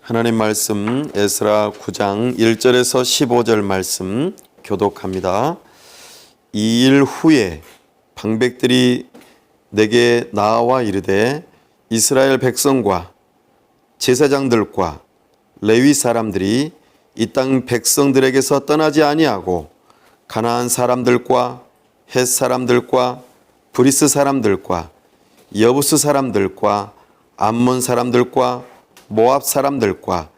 하나님 말씀 에스라 9장 1절에서 15절 말씀 교독합니다. 2일 후에 방백들이 내게 나와 이르되 이스라엘 백성과 제사장들과 레위 사람들이 이 땅 백성들에게서 떠나지 아니하고 가나안 사람들과 헷 사람들과 브리스 사람들과 여부스 사람들과 암몬 사람들과 모압 사람들과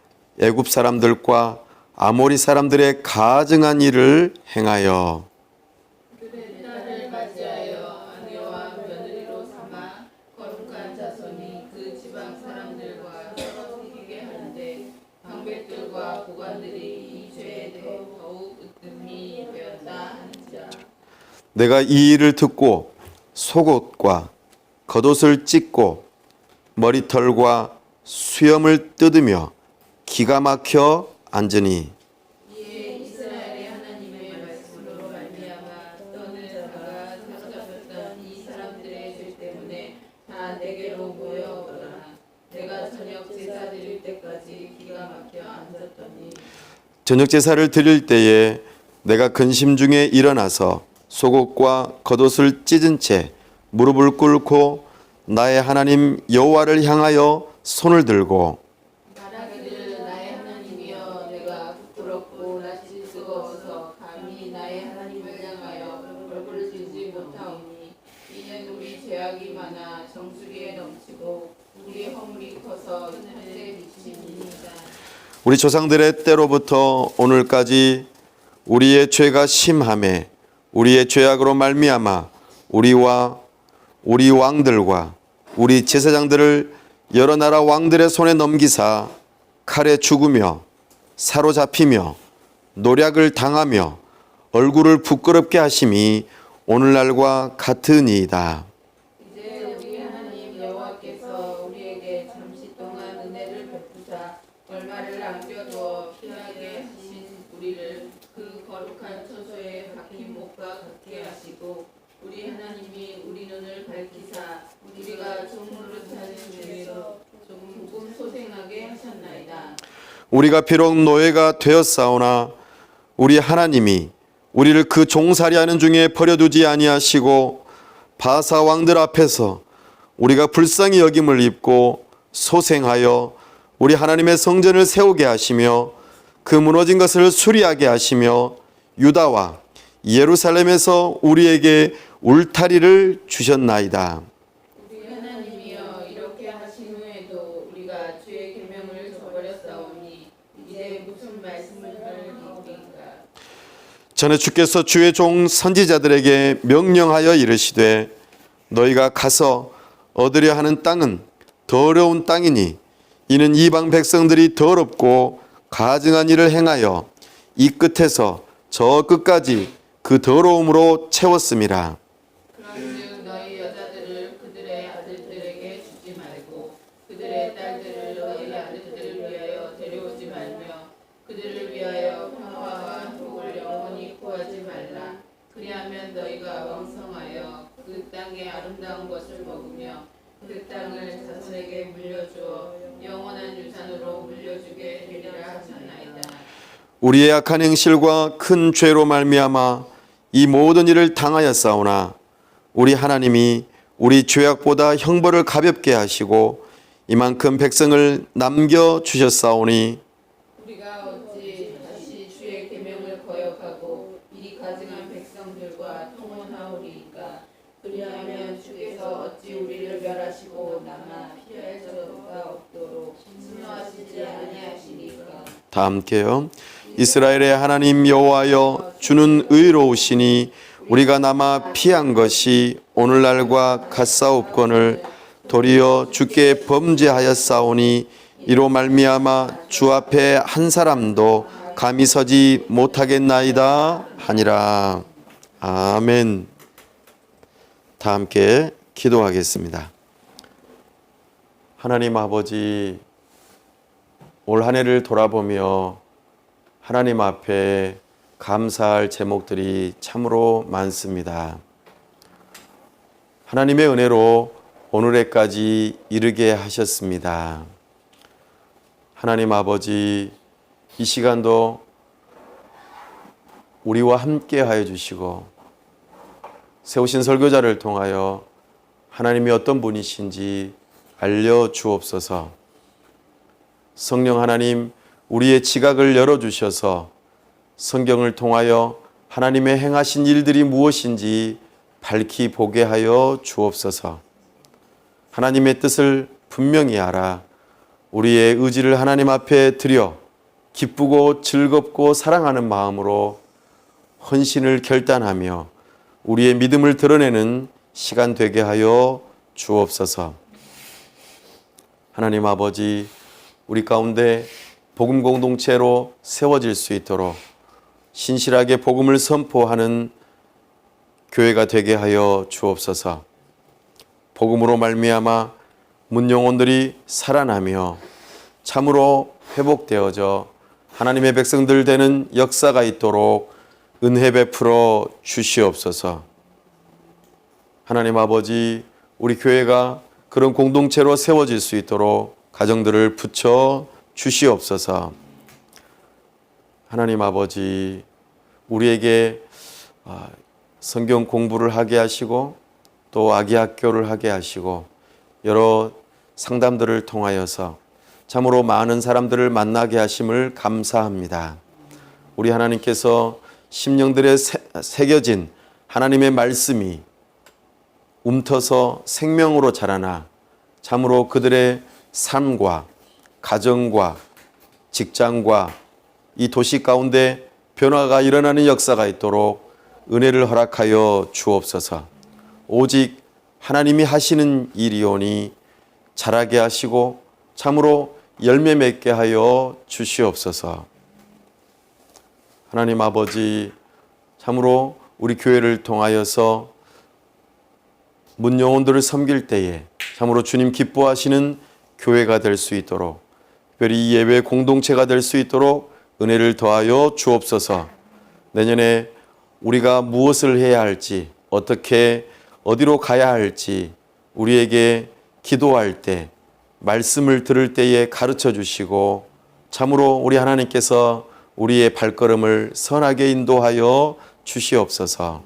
애굽 사람들과 아모리 사람들의 가증한 일을 행하여 그들의 딸을 맞이하여 아내와 며느리로 삼아 거룩한 자손이 그 지방 사람들과 서로 사귀게 하는데 방백들과 보관들이 이 죄에 대해 더욱 으뜸이 되었다 하는지라. 내가 이 일을 듣고 속옷과 겉옷을 찢고 머리털과 수염을 뜯으며 기가 막혀 앉으니 이에 이스라엘의 하나님의 말씀으로 말미암아 너는 내가 사로잡혔던 이 사람들의 죄 때문에 다 내게로 모여오더라. 내가 저녁 제사 드릴 때까지 기가 막혀 앉았더니 저녁 제사를 드릴 때에 내가 근심 중에 일어나서 속옷과 겉옷을 찢은 채 무릎을 꿇고 나의 하나님 여호와를 향하여 손을 들고 말하기를 나의 하나님이여 내가 부끄럽고 낯질 수가 없어서 감히 나의 하나님을 향하여 얼굴을 들지 못하오니 이는 우리 죄악이 많아 정수리에 넘치고 우리 허물이 커서 현재 미침이니이다. 우리 조상들의 때로부터 오늘까지 우리의 죄가 심하매 우리의 죄악으로 말미암아 우리와 우리 왕들과 우리 제사장들을 여러 나라 왕들의 손에 넘기사 칼에 죽으며 사로잡히며 노략을 당하며 얼굴을 부끄럽게 하심이 오늘날과 같으니이다. 이제 우리 하나님 여호와께서 우리에게 잠시 동안 은혜를 베푸사 얼마를 남겨두어 피하게 하신 우리를 그 거룩한 처소에 박힌 목과 같게 하시고 우리 하나님이 우리 눈을 밝히사 우리가 종로를 타는 죄에서 조금 소생하게 하셨나이다. 우리가 비록 노예가 되었사오나 우리 하나님이 우리를 그 종살이하는 중에 버려두지 아니하시고 바사 왕들 앞에서 우리가 불쌍히 여김을 입고 소생하여 우리 하나님의 성전을 세우게 하시며 그 무너진 것을 수리하게 하시며 유다와 예루살렘에서 우리에게 울타리를 주셨나이다. 우리 하나님이여 이렇게 하신 후에도 우리가 주의 계명을 저버렸사오니 이제 무슨 말씀을 들으리까. 전에 주께서 주의 종 선지자들에게 명령하여 이르시되 너희가 가서 얻으려 하는 땅은 더러운 땅이니 이는 이방 백성들이 더럽고 가증한 일을 행하여 이 끝에서 저 끝까지 그 더러움으로 채웠음이라. 그런즉 너희 여자들을 그들의 아들들에게 주지 말고 그들의 딸들을 너희 아들들을 위하여 데려오지 말며 그들을 위하여 평화와 복을 영원히 구하지 말라. 그리하면 너희가 왕성하여 그 땅의 아름다운 것을 먹으며 그 땅을 자손에게 물려주어 영원한 유산으로 물려주게 되리라 하셨나이다. 우리의 악한 행실과 큰 죄로 말미암아 이 모든 일을 당하였사오나 우리 하나님이 우리 죄악보다 형벌을 가볍게 하시고 이만큼 백성을 남겨주셨사오니 우리가 어찌 다시 주의 계명을 거역하고 이 가증한 백성들과 통혼하오리이까. 그리하면 주께서 어찌 우리를 멸하시고 남아 피할 자가 없도록 진노하시지 아니하시리까. 다 함께요. 이스라엘의 하나님 여호와여 주는 의로우시니 우리가 남아 피한 것이 오늘날과 같사옵거늘 도리어 주께 범죄하였사오니 이로 말미암아 주 앞에 한 사람도 감히 서지 못하겠나이다 하니라. 아멘. 다 함께 기도하겠습니다. 하나님 아버지, 올 한 해를 돌아보며 하나님 앞에 감사할 제목들이 참으로 많습니다. 하나님의 은혜로 오늘에까지 이르게 하셨습니다. 하나님 아버지, 이 시간도 우리와 함께 하여 주시고 세우신 설교자를 통하여 하나님이 어떤 분이신지 알려 주옵소서. 성령 하나님, 우리의 지각을 열어주셔서 성경을 통하여 하나님의 행하신 일들이 무엇인지 밝히 보게 하여 주옵소서. 하나님의 뜻을 분명히 알아 우리의 의지를 하나님 앞에 드려 기쁘고 즐겁고 사랑하는 마음으로 헌신을 결단하며 우리의 믿음을 드러내는 시간 되게 하여 주옵소서. 하나님 아버지, 우리 가운데 복음 공동체로 세워질 수 있도록 신실하게 복음을 선포하는 교회가 되게 하여 주옵소서. 복음으로 말미암아 문영혼들이 살아나며 참으로 회복되어져 하나님의 백성들 되는 역사가 있도록 은혜 베풀어 주시옵소서. 하나님 아버지, 우리 교회가 그런 공동체로 세워질 수 있도록 가정들을 붙여 주시옵소서. 하나님 아버지, 우리에게 성경 공부를 하게 하시고 또 아기 학교를 하게 하시고 여러 상담들을 통하여서 참으로 많은 사람들을 만나게 하심을 감사합니다. 우리 하나님께서 심령들에 새겨진 하나님의 말씀이 움터서 생명으로 자라나 참으로 그들의 삶과 가정과 직장과 이 도시 가운데 변화가 일어나는 역사가 있도록 은혜를 허락하여 주옵소서. 오직 하나님이 하시는 일이오니 자라게 하시고 참으로 열매 맺게 하여 주시옵소서. 하나님 아버지, 참으로 우리 교회를 통하여서 문영혼들을 섬길 때에 참으로 주님 기뻐하시는 교회가 될 수 있도록, 특별히 예배 공동체가 될 수 있도록 은혜를 더하여 주옵소서. 내년에 우리가 무엇을 해야 할지, 어떻게 어디로 가야 할지 우리에게 기도할 때, 말씀을 들을 때에 가르쳐 주시고 참으로 우리 하나님께서 우리의 발걸음을 선하게 인도하여 주시옵소서.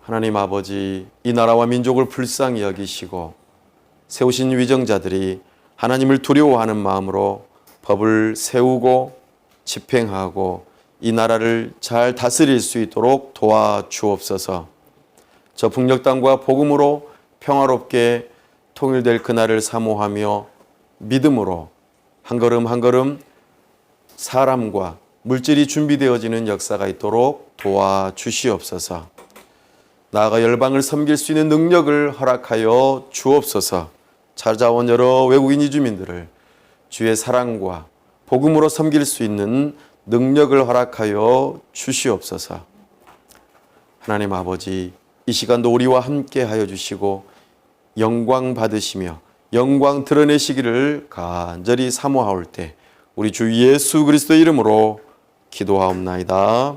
하나님 아버지, 이 나라와 민족을 불쌍히 여기시고 세우신 위정자들이 하나님을 두려워하는 마음으로 법을 세우고 집행하고 이 나라를 잘 다스릴 수 있도록 도와주옵소서. 저 북녘 땅과 복음으로 평화롭게 통일될 그날을 사모하며 믿음으로 한 걸음 한 걸음 사람과 물질이 준비되어지는 역사가 있도록 도와주시옵소서. 나아가 열방을 섬길 수 있는 능력을 허락하여 주옵소서. 찾아온 여러 외국인 이주민들을 주의 사랑과 복음으로 섬길 수 있는 능력을 허락하여 주시옵소서. 하나님 아버지, 이 시간도 우리와 함께 하여 주시고 영광 받으시며 영광 드러내시기를 간절히 사모하올 때 우리 주 예수 그리스도 이름으로 기도하옵나이다.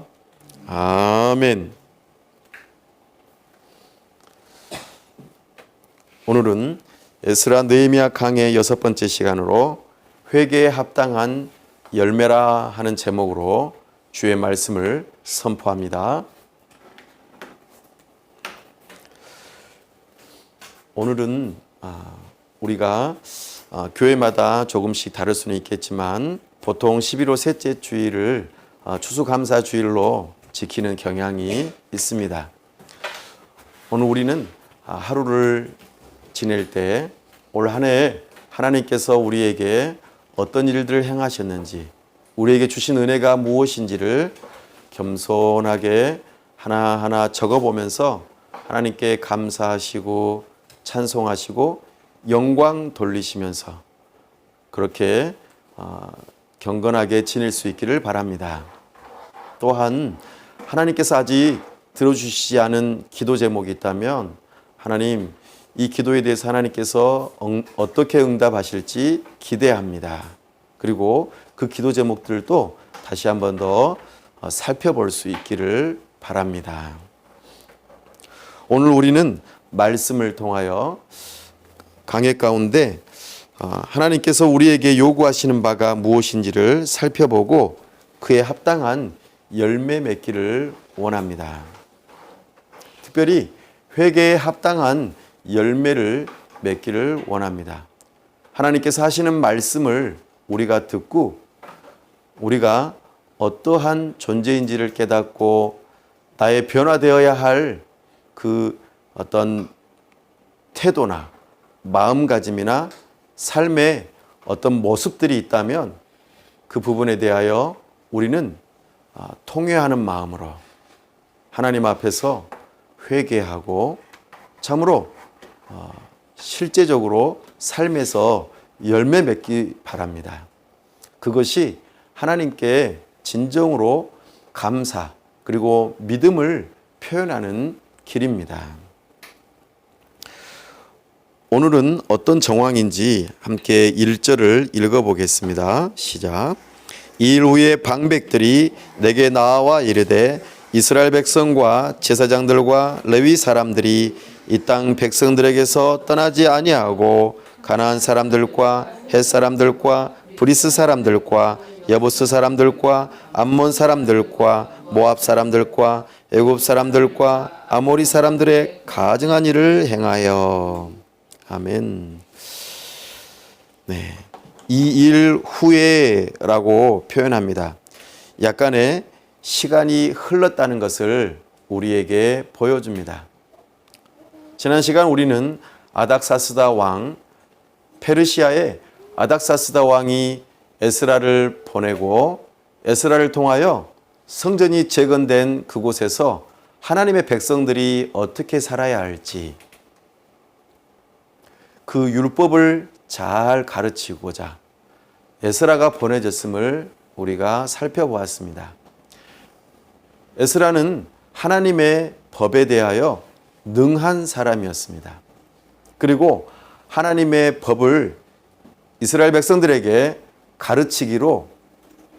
아멘. 오늘은 에스라 느헤미야 강의 6번째 시간으로 회개에 합당한 열매라 하는 제목으로 주의 말씀을 선포합니다. 오늘은 우리가 교회마다 조금씩 다를 수는 있겠지만 보통 11월 셋째 주일을 추수감사 주일로 지키는 경향이 있습니다. 오늘 우리는 하루를 지낼 때 올 한 해 하나님께서 우리에게 어떤 일들을 행하셨는지, 우리에게 주신 은혜가 무엇인지를 겸손하게 하나하나 적어보면서 하나님께 감사하시고 찬송하시고 영광 돌리시면서 그렇게 경건하게 지낼 수 있기를 바랍니다. 또한 하나님께서 아직 들어주시지 않은 기도 제목이 있다면 하나님, 이 기도에 대해서 하나님께서 어떻게 응답하실지 기대합니다. 그리고 그 기도 제목들도 다시 한 번 더 살펴볼 수 있기를 바랍니다. 오늘 우리는 말씀을 통하여 강해 가운데 하나님께서 우리에게 요구하시는 바가 무엇인지를 살펴보고 그에 합당한 열매 맺기를 원합니다. 특별히 회개에 합당한 열매를 맺기를 원합니다. 하나님께서 하시는 말씀을 우리가 듣고 우리가 어떠한 존재인지를 깨닫고 나의 변화되어야 할 그 어떤 태도나 마음가짐이나 삶의 어떤 모습들이 있다면 그 부분에 대하여 우리는 통회하는 마음으로 하나님 앞에서 회개하고 참으로 실제적으로 삶에서 열매 맺기 바랍니다. 그것이 하나님께 진정으로 감사 그리고 믿음을 표현하는 길입니다. 오늘은 어떤 정황인지 함께 1절을 읽어보겠습니다. 시작. 이일 후에 방백들이 내게 나와 이르되 이스라엘 백성과 제사장들과 레위 사람들이 이 땅 백성들에게서 떠나지 아니하고 가나안 사람들과 헷 사람들과 브리스 사람들과 여부스 사람들과 암몬 사람들과 모압 사람들과 애굽 사람들과 아모리 사람들의 가증한 일을 행하여. 아멘. 네, 이 일 후에라고 표현합니다. 약간의 시간이 흘렀다는 것을 우리에게 보여줍니다. 지난 시간 우리는 아닥사스다 왕, 페르시아의 아닥사스다 왕이 에스라를 보내고 에스라를 통하여 성전이 재건된 그곳에서 하나님의 백성들이 어떻게 살아야 할지 그 율법을 잘 가르치고자 에스라가 보내졌음을 우리가 살펴보았습니다. 에스라는 하나님의 법에 대하여 능한 사람이었습니다. 그리고 하나님의 법을 이스라엘 백성들에게 가르치기로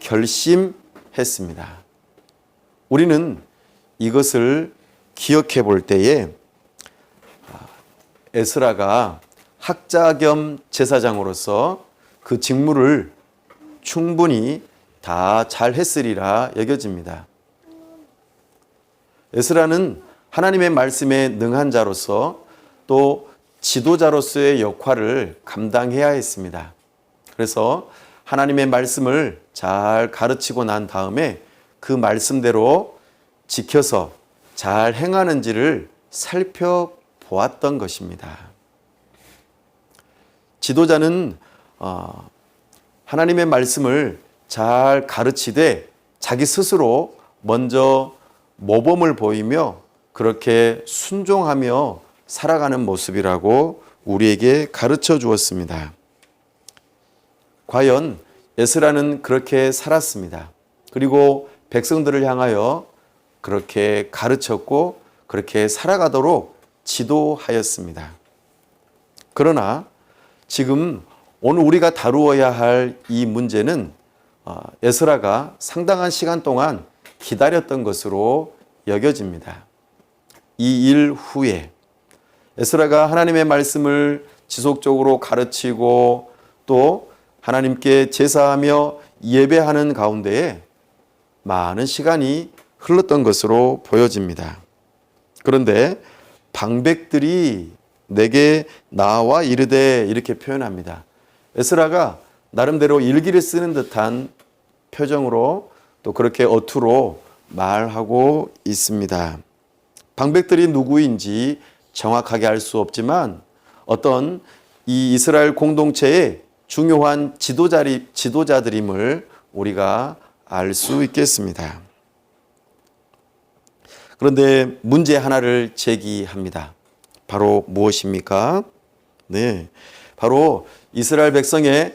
결심했습니다. 우리는 이것을 기억해 볼 때에 에스라가 학자 겸 제사장으로서 그 직무를 충분히 다 잘했으리라 여겨집니다. 에스라는 하나님의 말씀에 능한 자로서 또 지도자로서의 역할을 감당해야 했습니다. 그래서 하나님의 말씀을 잘 가르치고 난 다음에 그 말씀대로 지켜서 잘 행하는지를 살펴보았던 것입니다. 지도자는 하나님의 말씀을 잘 가르치되 자기 스스로 먼저 모범을 보이며 그렇게 순종하며 살아가는 모습이라고 우리에게 가르쳐 주었습니다. 과연 에스라는 그렇게 살았습니다. 그리고 백성들을 향하여 그렇게 가르쳤고 그렇게 살아가도록 지도하였습니다. 그러나 지금 오늘 우리가 다루어야 할 이 문제는 에스라가 상당한 시간 동안 기다렸던 것으로 여겨집니다. 이 일 후에 에스라가 하나님의 말씀을 지속적으로 가르치고 또 하나님께 제사하며 예배하는 가운데에 많은 시간이 흘렀던 것으로 보여집니다. 그런데 방백들이 내게 나와 이르되 이렇게 표현합니다. 에스라가 나름대로 일기를 쓰는 듯한 표정으로 또 그렇게 어투로 말하고 있습니다. 방백들이 누구인지 정확하게 알 수 없지만 어떤 이 이스라엘 공동체의 중요한 지도자들임을 우리가 알 수 있겠습니다. 그런데 문제 하나를 제기합니다. 바로 무엇입니까? 네, 바로 이스라엘 백성의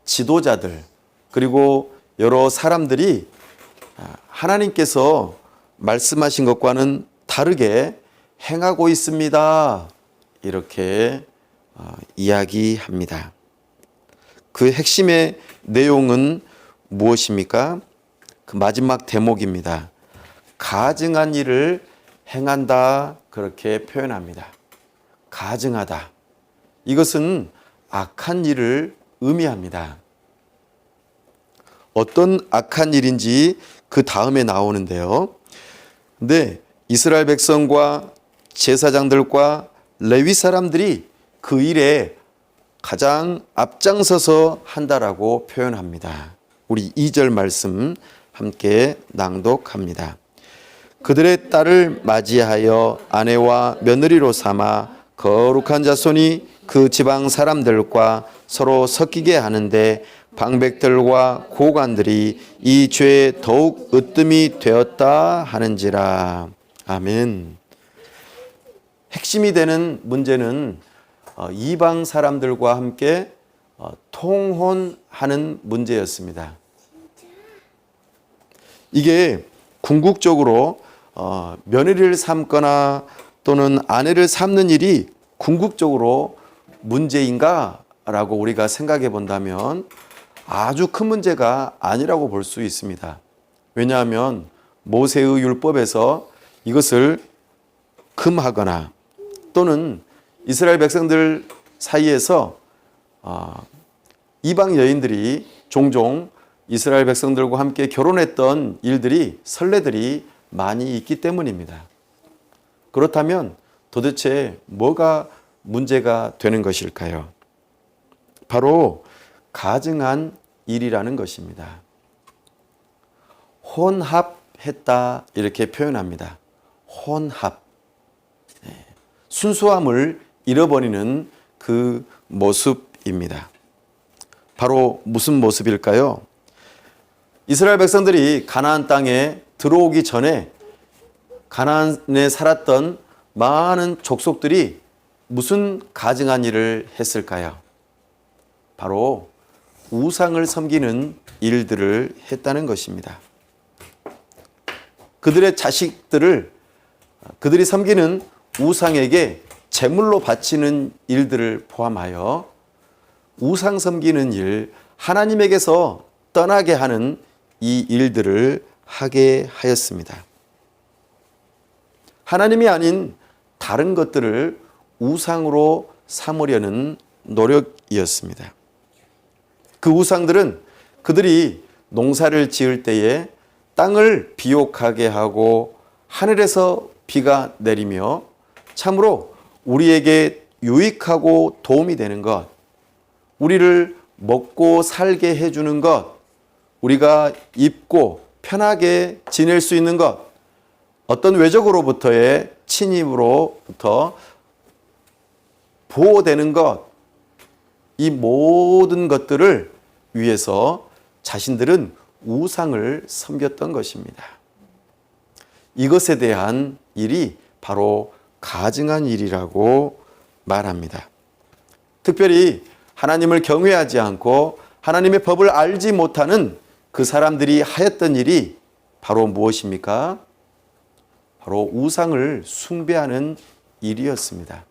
지도자들 그리고 여러 사람들이 하나님께서 말씀하신 것과는 다르게 행하고 있습니다. 이렇게 이야기합니다. 그 핵심의 내용은 무엇입니까? 그 마지막 대목입니다. 가증한 일을 행한다 그렇게 표현합니다. 가증하다. 이것은 악한 일을 의미합니다. 어떤 악한 일인지 그 다음에 나오는데요. 근데 이스라엘 백성과 제사장들과 레위 사람들이 그 일에 가장 앞장서서 한다라고 표현합니다. 우리 2절 말씀 함께 낭독합니다. 그들의 딸을 맞이하여 아내와 며느리로 삼아 거룩한 자손이 그 지방 사람들과 서로 섞이게 하는데 방백들과 고관들이 이 죄에 더욱 으뜸이 되었다 하는지라. 아멘. 핵심이 되는 문제는 이방 사람들과 함께 통혼하는 문제였습니다. 이게 궁극적으로 며느리를 삼거나 또는 아내를 삼는 일이 궁극적으로 문제인가라고 우리가 생각해 본다면 아주 큰 문제가 아니라고 볼 수 있습니다. 왜냐하면 모세의 율법에서 이것을 금하거나 또는 이스라엘 백성들 사이에서 이방 여인들이 종종 이스라엘 백성들과 함께 결혼했던 일들이 선례들이 많이 있기 때문입니다. 그렇다면 도대체 뭐가 문제가 되는 것일까요? 바로 가증한 일이라는 것입니다. 혼합했다 이렇게 표현합니다. 혼합. 순수함을 잃어버리는 그 모습입니다. 바로 무슨 모습일까요? 이스라엘 백성들이 가나안 땅에 들어오기 전에 가나안에 살았던 많은 족속들이 무슨 가증한 일을 했을까요? 바로 우상을 섬기는 일들을 했다는 것입니다. 그들의 자식들을 그들이 섬기는 우상에게 제물로 바치는 일들을 포함하여 우상 섬기는 일, 하나님에게서 떠나게 하는 이 일들을 하게 하였습니다. 하나님이 아닌 다른 것들을 우상으로 삼으려는 노력이었습니다. 그 우상들은 그들이 농사를 지을 때에 땅을 비옥하게 하고 하늘에서 비가 내리며 참으로 우리에게 유익하고 도움이 되는 것, 우리를 먹고 살게 해주는 것, 우리가 입고 편하게 지낼 수 있는 것, 어떤 외적으로부터의 침입으로부터 보호되는 것, 이 모든 것들을 위해서 자신들은 우상을 섬겼던 것입니다. 이것에 대한 일이 바로 가증한 일이라고 말합니다. 특별히 하나님을 경외하지 않고 하나님의 법을 알지 못하는 그 사람들이 하였던 일이 바로 무엇입니까? 바로 우상을 숭배하는 일이었습니다.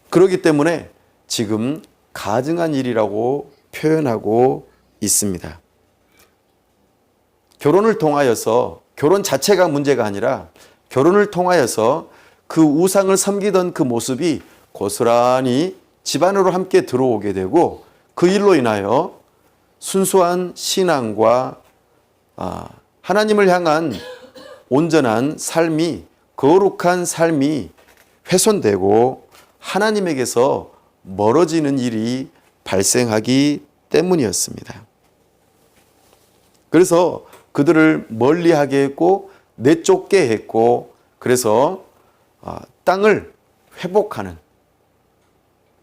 그렇기 때문에 지금 가증한 일이라고 표현하고 있습니다. 결혼을 통하여서, 결혼 자체가 문제가 아니라 결혼을 통하여서 그 우상을 섬기던 그 모습이 고스란히 집안으로 함께 들어오게 되고 그 일로 인하여 순수한 신앙과 하나님을 향한 온전한 삶이, 거룩한 삶이 훼손되고 하나님에게서 멀어지는 일이 발생하기 때문이었습니다. 그래서 그들을 멀리하게 했고 내쫓게 했고, 그래서 땅을 회복하는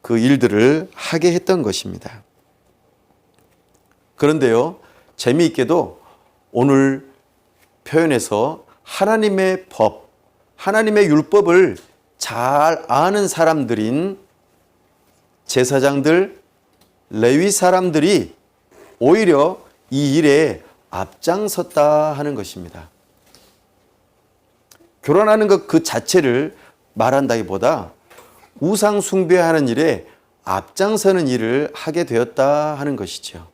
그 일들을 하게 했던 것입니다. 그런데요, 재미있게도 오늘 표현에서 하나님의 법, 하나님의 율법을 잘 아는 사람들인 제사장들, 레위 사람들이 오히려 이 일에 앞장섰다 하는 것입니다. 결혼하는 것 그 자체를 말한다기보다 우상 숭배하는 일에 앞장서는 일을 하게 되었다 하는 것이죠.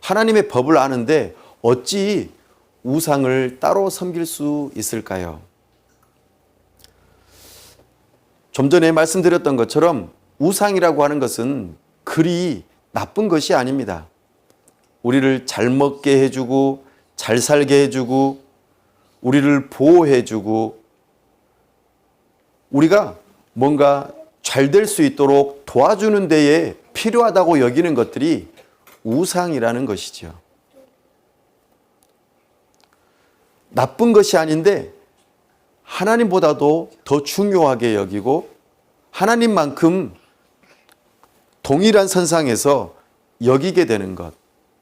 하나님의 법을 아는데 어찌 우상을 따로 섬길 수 있을까요? 좀 전에 말씀드렸던 것처럼 우상이라고 하는 것은 그리 나쁜 것이 아닙니다. 우리를 잘 먹게 해주고 잘 살게 해주고 우리를 보호해주고 우리가 뭔가 잘 될 수 있도록 도와주는 데에 필요하다고 여기는 것들이 우상이라는 것이죠. 나쁜 것이 아닌데 하나님보다도 더 중요하게 여기고 하나님만큼 동일한 선상에서 여기게 되는 것,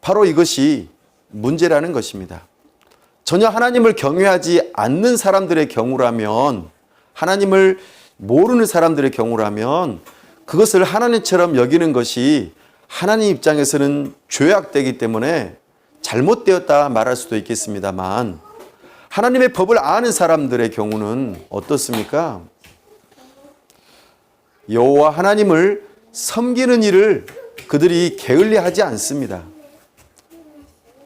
바로 이것이 문제라는 것입니다. 전혀 하나님을 경외하지 않는 사람들의 경우라면, 하나님을 모르는 사람들의 경우라면 그것을 하나님처럼 여기는 것이 하나님 입장에서는 죄악되기 때문에 잘못되었다 말할 수도 있겠습니다만, 하나님의 법을 아는 사람들의 경우는 어떻습니까? 여호와 하나님을 섬기는 일을 그들이 게을리하지 않습니다.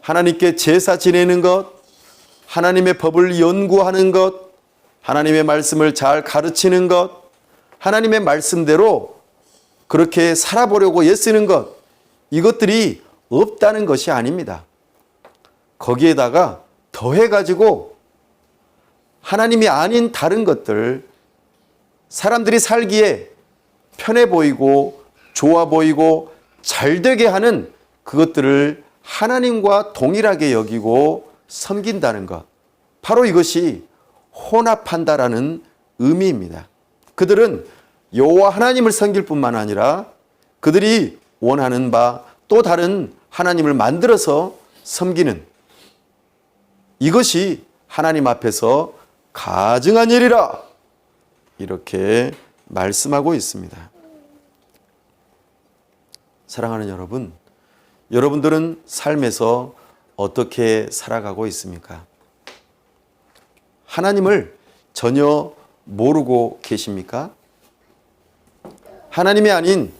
하나님께 제사 지내는 것, 하나님의 법을 연구하는 것, 하나님의 말씀을 잘 가르치는 것, 하나님의 말씀대로 그렇게 살아보려고 애쓰는 것, 이것들이 없다는 것이 아닙니다. 거기에다가 더해가지고 하나님이 아닌 다른 것들, 사람들이 살기에 편해 보이고 좋아 보이고 잘 되게 하는 그것들을 하나님과 동일하게 여기고 섬긴다는 것, 바로 이것이 혼합한다라는 의미입니다. 그들은 여호와 하나님을 섬길 뿐만 아니라 그들이 원하는 바 또 다른 하나님을 만들어서 섬기는, 이것이 하나님 앞에서 가증한 일이라 이렇게 말씀하고 있습니다. 사랑하는 여러분, 여러분들은 삶에서 어떻게 살아가고 있습니까? 하나님을 전혀 모르고 계십니까? 하나님이 아닌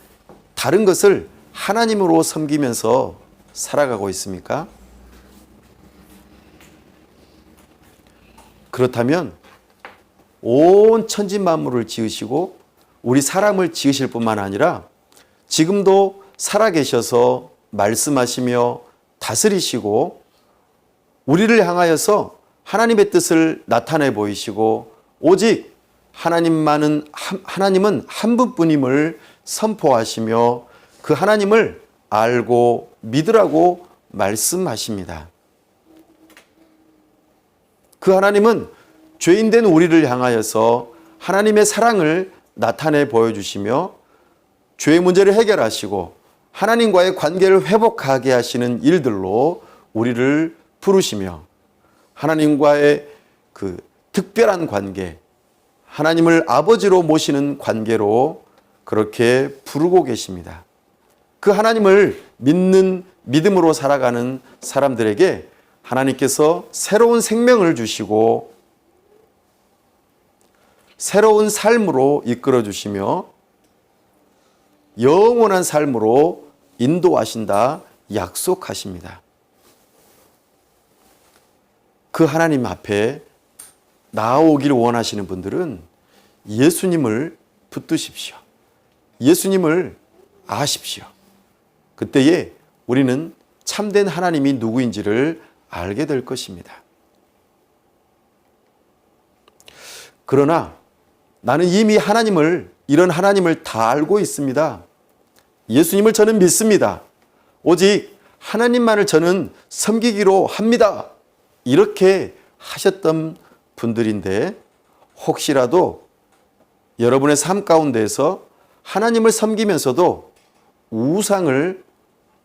다른 것을 하나님으로 섬기면서 살아가고 있습니까? 그렇다면 온 천지 만물을 지으시고 우리 사람을 지으실 뿐만 아니라 지금도 살아계셔서 말씀하시며 다스리시고 우리를 향하여서 하나님의 뜻을 나타내 보이시고 오직 하나님은 한 분뿐임을 선포하시며 그 하나님을 알고 믿으라고 말씀하십니다. 그 하나님은 죄인된 우리를 향하여서 하나님의 사랑을 나타내 보여주시며 죄의 문제를 해결하시고 하나님과의 관계를 회복하게 하시는 일들로 우리를 부르시며 하나님과의 그 특별한 관계, 하나님을 아버지로 모시는 관계로 그렇게 부르고 계십니다. 그 하나님을 믿는 믿음으로 살아가는 사람들에게 하나님께서 새로운 생명을 주시고 새로운 삶으로 이끌어 주시며 영원한 삶으로 인도하신다 약속하십니다. 그 하나님 앞에 나아오기를 원하시는 분들은 예수님을 붙드십시오. 예수님을 아십시오. 그때에 우리는 참된 하나님이 누구인지를 알게 될 것입니다. 그러나 나는 이미 이런 하나님을 다 알고 있습니다. 예수님을 저는 믿습니다. 오직 하나님만을 저는 섬기기로 합니다. 이렇게 하셨던 분들인데 혹시라도 여러분의 삶 가운데에서 하나님을 섬기면서도 우상을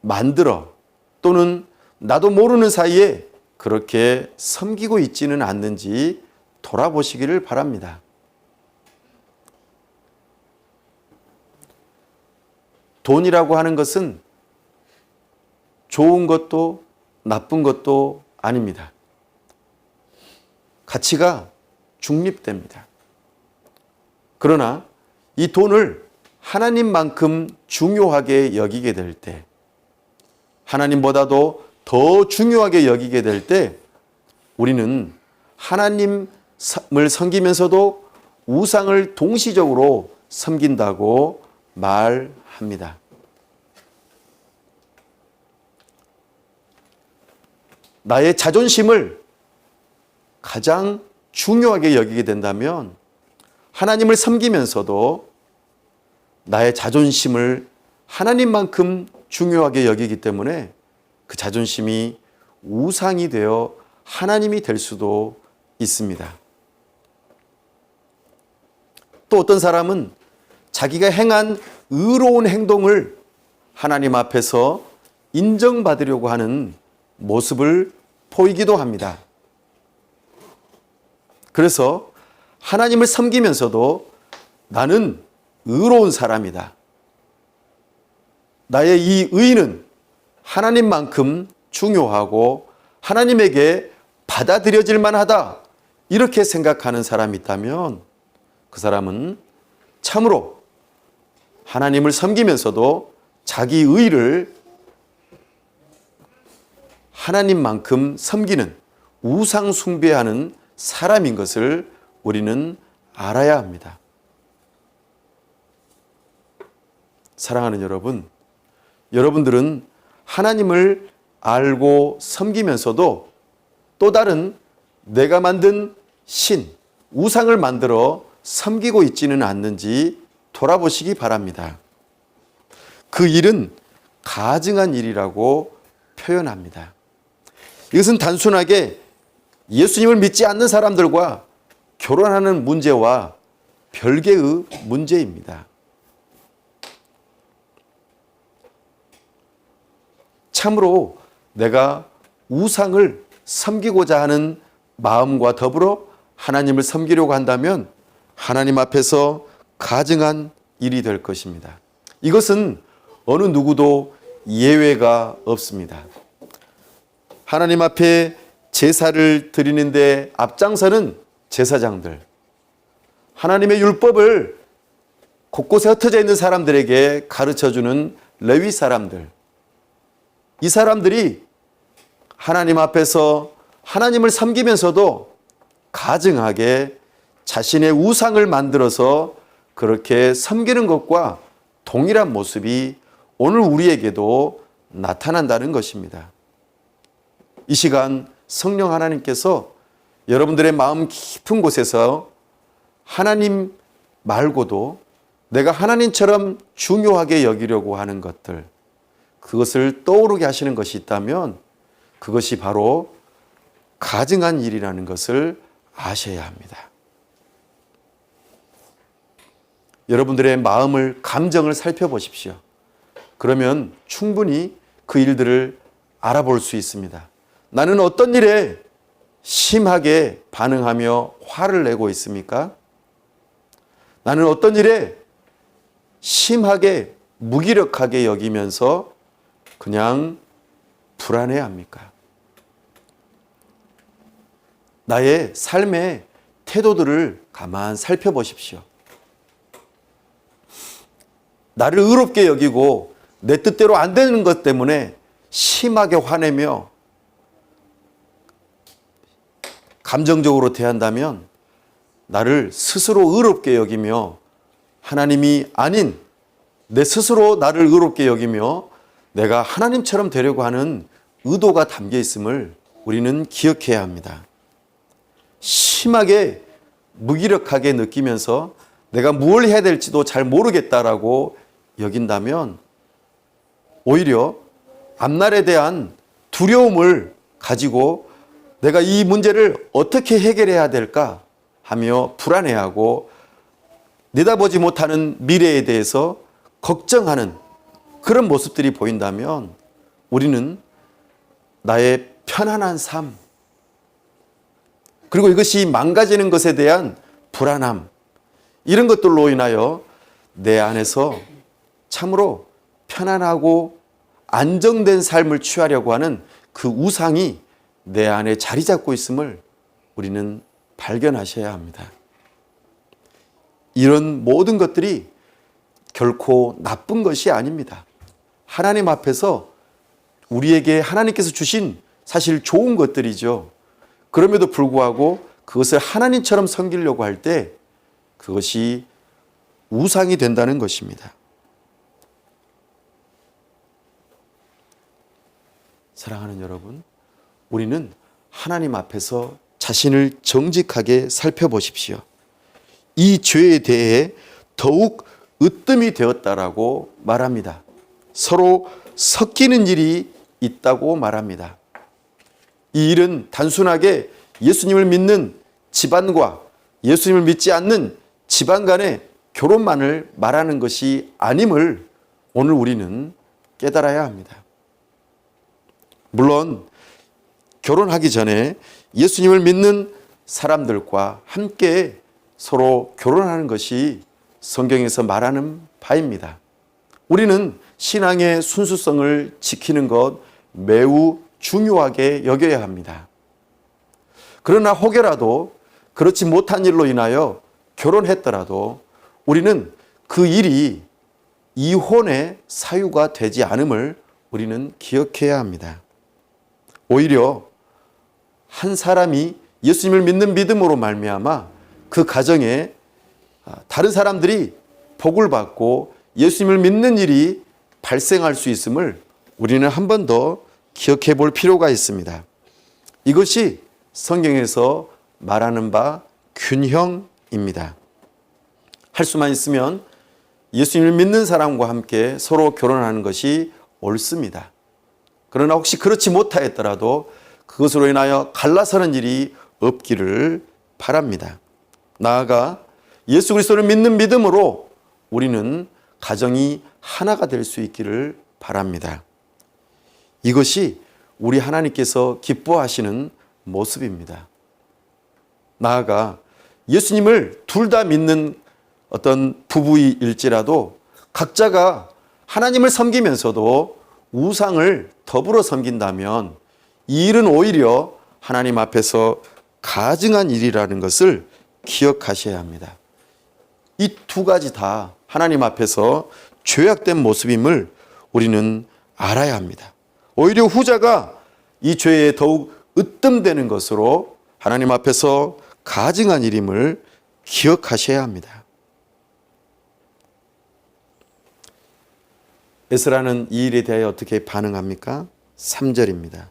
만들어 또는 나도 모르는 사이에 그렇게 섬기고 있지는 않는지 돌아보시기를 바랍니다. 돈이라고 하는 것은 좋은 것도 나쁜 것도 아닙니다. 가치가 중립됩니다. 그러나 이 돈을 하나님만큼 중요하게 여기게 될 때, 하나님보다도 더 중요하게 여기게 될 때 우리는 하나님을 섬기면서도 우상을 동시적으로 섬긴다고 말합니다. 나의 자존심을 가장 중요하게 여기게 된다면 하나님을 섬기면서도 나의 자존심을 하나님만큼 중요하게 여기기 때문에 그 자존심이 우상이 되어 하나님이 될 수도 있습니다. 또 어떤 사람은 자기가 행한 의로운 행동을 하나님 앞에서 인정받으려고 하는 모습을 보이기도 합니다. 그래서 하나님을 섬기면서도 나는 의로운 사람이다. 나의 이 의는 하나님만큼 중요하고 하나님에게 받아들여질 만하다. 이렇게 생각하는 사람이 있다면 그 사람은 참으로 하나님을 섬기면서도 자기 의를 하나님만큼 섬기는 우상 숭배하는 사람인 것을 우리는 알아야 합니다. 사랑하는 여러분, 여러분들은 하나님을 알고 섬기면서도 또 다른 내가 만든 신, 우상을 만들어 섬기고 있지는 않는지 돌아보시기 바랍니다. 그 일은 가증한 일이라고 표현합니다. 이것은 단순하게 예수님을 믿지 않는 사람들과 결혼하는 문제와 별개의 문제입니다. 참으로 내가 우상을 섬기고자 하는 마음과 더불어 하나님을 섬기려고 한다면 하나님 앞에서 가증한 일이 될 것입니다. 이것은 어느 누구도 예외가 없습니다. 하나님 앞에 제사를 드리는데 앞장서는 제사장들, 하나님의 율법을 곳곳에 흩어져 있는 사람들에게 가르쳐주는 레위 사람들, 이 사람들이 하나님 앞에서 하나님을 섬기면서도 가증하게 자신의 우상을 만들어서 그렇게 섬기는 것과 동일한 모습이 오늘 우리에게도 나타난다는 것입니다. 이 시간 성령 하나님께서 여러분들의 마음 깊은 곳에서 하나님 말고도 내가 하나님처럼 중요하게 여기려고 하는 것들, 그것을 떠오르게 하시는 것이 있다면 그것이 바로 가증한 일이라는 것을 아셔야 합니다. 여러분들의 마음을, 감정을 살펴보십시오. 그러면 충분히 그 일들을 알아볼 수 있습니다. 나는 어떤 일에 심하게 반응하며 화를 내고 있습니까? 나는 어떤 일에 심하게 무기력하게 여기면서 그냥 불안해합니까? 나의 삶의 태도들을 가만 살펴보십시오. 나를 의롭게 여기고 내 뜻대로 안 되는 것 때문에 심하게 화내며 감정적으로 대한다면 나를 스스로 의롭게 여기며 하나님이 아닌 내 스스로 나를 의롭게 여기며 내가 하나님처럼 되려고 하는 의도가 담겨 있음을 우리는 기억해야 합니다. 심하게 무기력하게 느끼면서 내가 무엇을 해야 될지도 잘 모르겠다라고 여긴다면 오히려 앞날에 대한 두려움을 가지고 내가 이 문제를 어떻게 해결해야 될까 하며 불안해하고 내다보지 못하는 미래에 대해서 걱정하는 그런 모습들이 보인다면 우리는 나의 편안한 삶, 그리고 이것이 망가지는 것에 대한 불안함, 이런 것들로 인하여 내 안에서 참으로 편안하고 안정된 삶을 취하려고 하는 그 우상이 내 안에 자리 잡고 있음을 우리는 발견하셔야 합니다. 이런 모든 것들이 결코 나쁜 것이 아닙니다. 하나님 앞에서 우리에게 하나님께서 주신 사실 좋은 것들이죠. 그럼에도 불구하고 그것을 하나님처럼 섬기려고 할 때 그것이 우상이 된다는 것입니다. 사랑하는 여러분, 우리는 하나님 앞에서 자신을 정직하게 살펴보십시오. 이 죄에 대해 더욱 으뜸이 되었다라고 말합니다. 서로 섞이는 일이 있다고 말합니다. 이 일은 단순하게 예수님을 믿는 집안과 예수님을 믿지 않는 집안 간의 결혼만을 말하는 것이 아님을 오늘 우리는 깨달아야 합니다. 물론 결혼하기 전에 예수님을 믿는 사람들과 함께 서로 결혼하는 것이 성경에서 말하는 바입니다. 우리는 신앙의 순수성을 지키는 것 매우 중요하게 여겨야 합니다. 그러나 혹여라도 그렇지 못한 일로 인하여 결혼했더라도 우리는 그 일이 이혼의 사유가 되지 않음을 우리는 기억해야 합니다. 오히려 한 사람이 예수님을 믿는 믿음으로 말미암아 그 가정에 다른 사람들이 복을 받고 예수님을 믿는 일이 발생할 수 있음을 우리는 한 번 더 기억해 볼 필요가 있습니다. 이것이 성경에서 말하는 바 균형입니다. 할 수만 있으면 예수님을 믿는 사람과 함께 서로 결혼하는 것이 옳습니다. 그러나 혹시 그렇지 못하였더라도 그것으로 인하여 갈라서는 일이 없기를 바랍니다. 나아가 예수 그리스도를 믿는 믿음으로 우리는 가정이 하나가 될 수 있기를 바랍니다. 이것이 우리 하나님께서 기뻐하시는 모습입니다. 나아가 예수님을 둘 다 믿는 어떤 부부일지라도 각자가 하나님을 섬기면서도 우상을 더불어 섬긴다면 이 일은 오히려 하나님 앞에서 가증한 일이라는 것을 기억하셔야 합니다. 이 두 가지 다 하나님 앞에서 죄악된 모습임을 우리는 알아야 합니다. 오히려 후자가 이 죄에 더욱 으뜸되는 것으로 하나님 앞에서 가증한 일임을 기억하셔야 합니다. 에스라는 이 일에 대하여 어떻게 반응합니까? 3절입니다.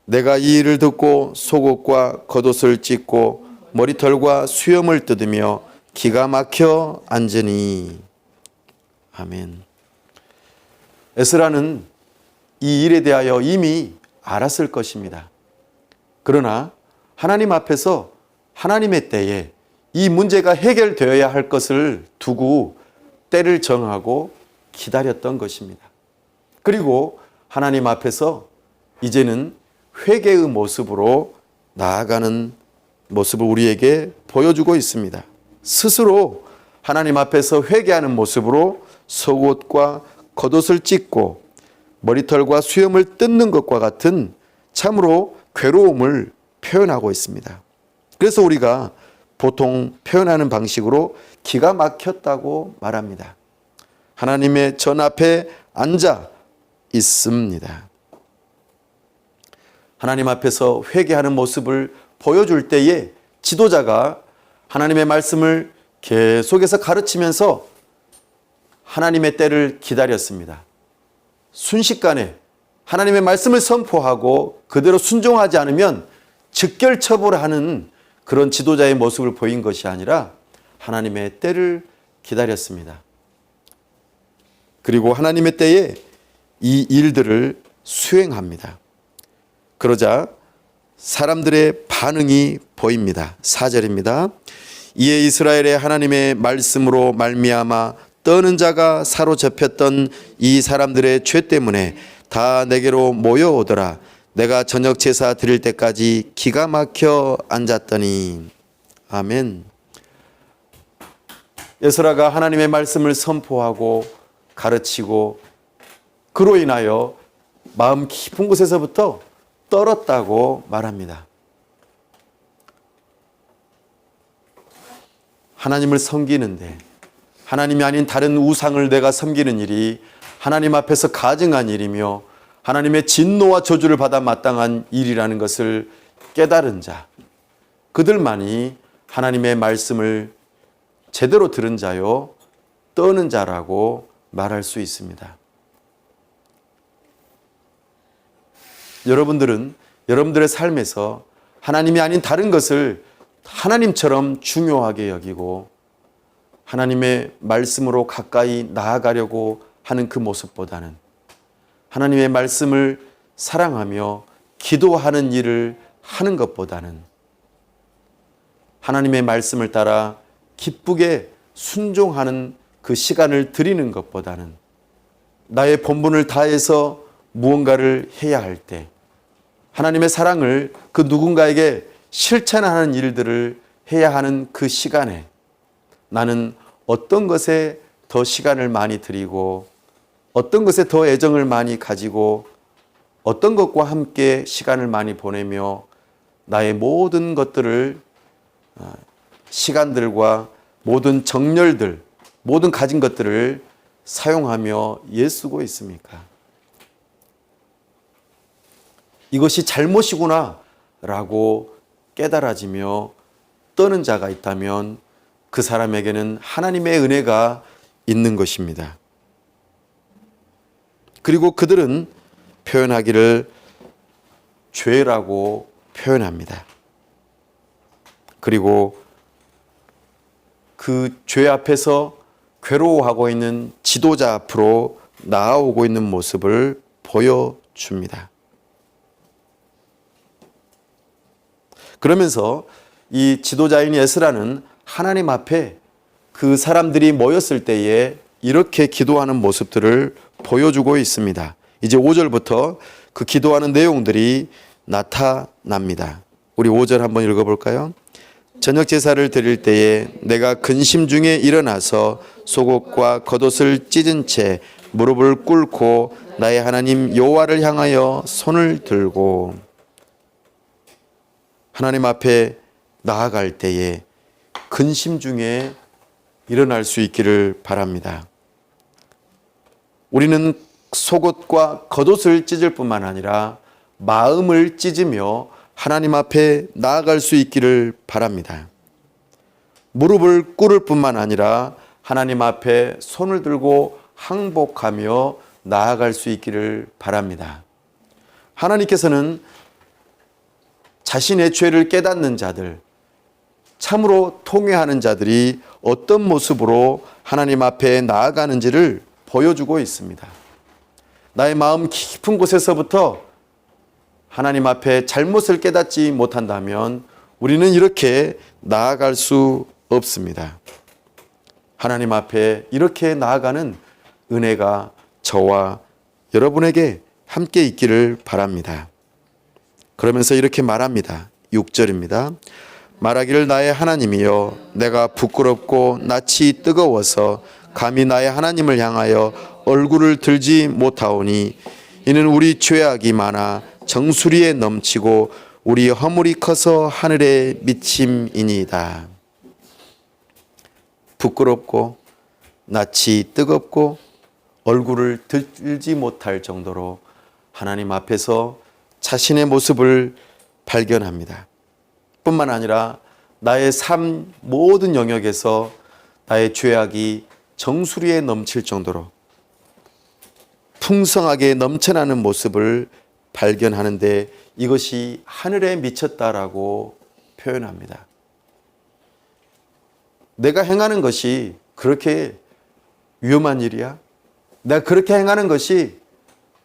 내가 이 일을 듣고 속옷과 겉옷을 찢고 머리털과 수염을 뜯으며 기가 막혀 앉으니. 아멘. 에스라는 이 일에 대하여 이미 알았을 것입니다. 그러나 하나님 앞에서 하나님의 때에 이 문제가 해결되어야 할 것을 두고 때를 정하고 기다렸던 것입니다. 그리고 하나님 앞에서 이제는 회개의 모습으로 나아가는 모습을 우리에게 보여주고 있습니다. 스스로 하나님 앞에서 회개하는 모습으로 속옷과 겉옷을 찢고 머리털과 수염을 뜯는 것과 같은 참으로 괴로움을 표현하고 있습니다. 그래서 우리가 보통 표현하는 방식으로 기가 막혔다고 말합니다. 하나님의 전 앞에 앉아 있습니다. 하나님 앞에서 회개하는 모습을 보여줄 때에 지도자가 하나님의 말씀을 계속해서 가르치면서 하나님의 때를 기다렸습니다. 순식간에 하나님의 말씀을 선포하고 그대로 순종하지 않으면 즉결 처벌하는 그런 지도자의 모습을 보인 것이 아니라 하나님의 때를 기다렸습니다. 그리고 하나님의 때에 이 일들을 수행합니다. 그러자 사람들의 반응이 보입니다. 4절입니다. 이에 이스라엘의 하나님의 말씀으로 말미암아 떠는 자가 사로잡혔던 이 사람들의 죄 때문에 다 내게로 모여오더라. 내가 저녁 제사 드릴 때까지 기가 막혀 앉았더니. 아멘. 에스라가 하나님의 말씀을 선포하고 가르치고 그로 인하여 마음 깊은 곳에서부터 떨었다고 말합니다. 하나님을 섬기는데 하나님이 아닌 다른 우상을 내가 섬기는 일이 하나님 앞에서 가증한 일이며 하나님의 진노와 저주를 받아 마땅한 일이라는 것을 깨달은 자, 그들만이 하나님의 말씀을 제대로 들은 자요 떠는 자라고 말할 수 있습니다. 여러분들은 여러분들의 삶에서 하나님이 아닌 다른 것을 하나님처럼 중요하게 여기고 하나님의 말씀으로 가까이 나아가려고 하는 그 모습보다는 하나님의 말씀을 사랑하며 기도하는 일을 하는 것보다는 하나님의 말씀을 따라 기쁘게 순종하는 그 시간을 드리는 것보다는 나의 본분을 다해서 무언가를 해야 할 때 하나님의 사랑을 그 누군가에게 실천하는 일들을 해야 하는 그 시간에 나는 어떤 것에 더 시간을 많이 들이고 어떤 것에 더 애정을 많이 가지고 어떤 것과 함께 시간을 많이 보내며 나의 모든 것들을 시간들과 모든 정열들 모든 가진 것들을 사용하며 애쓰고 있습니까? 이것이 잘못이구나 라고 깨달아지며 떠는 자가 있다면 그 사람에게는 하나님의 은혜가 있는 것입니다. 그리고 그들은 표현하기를 죄라고 표현합니다. 그리고 그 죄 앞에서 괴로워하고 있는 지도자 앞으로 나아오고 있는 모습을 보여줍니다. 그러면서 이 지도자인 에스라는 하나님 앞에 그 사람들이 모였을 때에 이렇게 기도하는 모습들을 보여주고 있습니다. 이제 5절부터 그 기도하는 내용들이 나타납니다. 우리 5절 한번 읽어볼까요? 저녁 제사를 드릴 때에 내가 근심 중에 일어나서 속옷과 겉옷을 찢은 채 무릎을 꿇고 나의 하나님 여호와를 향하여 손을 들고 하나님 앞에 나아갈 때에 근심 중에 일어날 수 있기를 바랍니다. 우리는 속옷과 겉옷을 찢을 뿐만 아니라 마음을 찢으며 하나님 앞에 나아갈 수 있기를 바랍니다. 무릎을 꿇을 뿐만 아니라 하나님 앞에 손을 들고 항복하며 나아갈 수 있기를 바랍니다. 하나님께서는 자신의 죄를 깨닫는 자들, 참으로 통회하는 자들이 어떤 모습으로 하나님 앞에 나아가는지를 보여주고 있습니다. 나의 마음 깊은 곳에서부터 하나님 앞에 잘못을 깨닫지 못한다면 우리는 이렇게 나아갈 수 없습니다. 하나님 앞에 이렇게 나아가는 은혜가 저와 여러분에게 함께 있기를 바랍니다. 그러면서 이렇게 말합니다. 6절입니다. 말하기를 나의 하나님이여 내가 부끄럽고 낯이 뜨거워서 감히 나의 하나님을 향하여 얼굴을 들지 못하오니 이는 우리 죄악이 많아 정수리에 넘치고 우리 허물이 커서 하늘에 미침이니이다. 부끄럽고 낯이 뜨겁고 얼굴을 들지 못할 정도로 하나님 앞에서 자신의 모습을 발견합니다. 뿐만 아니라 나의 삶 모든 영역에서 나의 죄악이 정수리에 넘칠 정도로 풍성하게 넘쳐나는 모습을 발견하는데 이것이 하늘에 미쳤다라고 표현합니다. 내가 행하는 것이 그렇게 위험한 일이야? 내가 그렇게 행하는 것이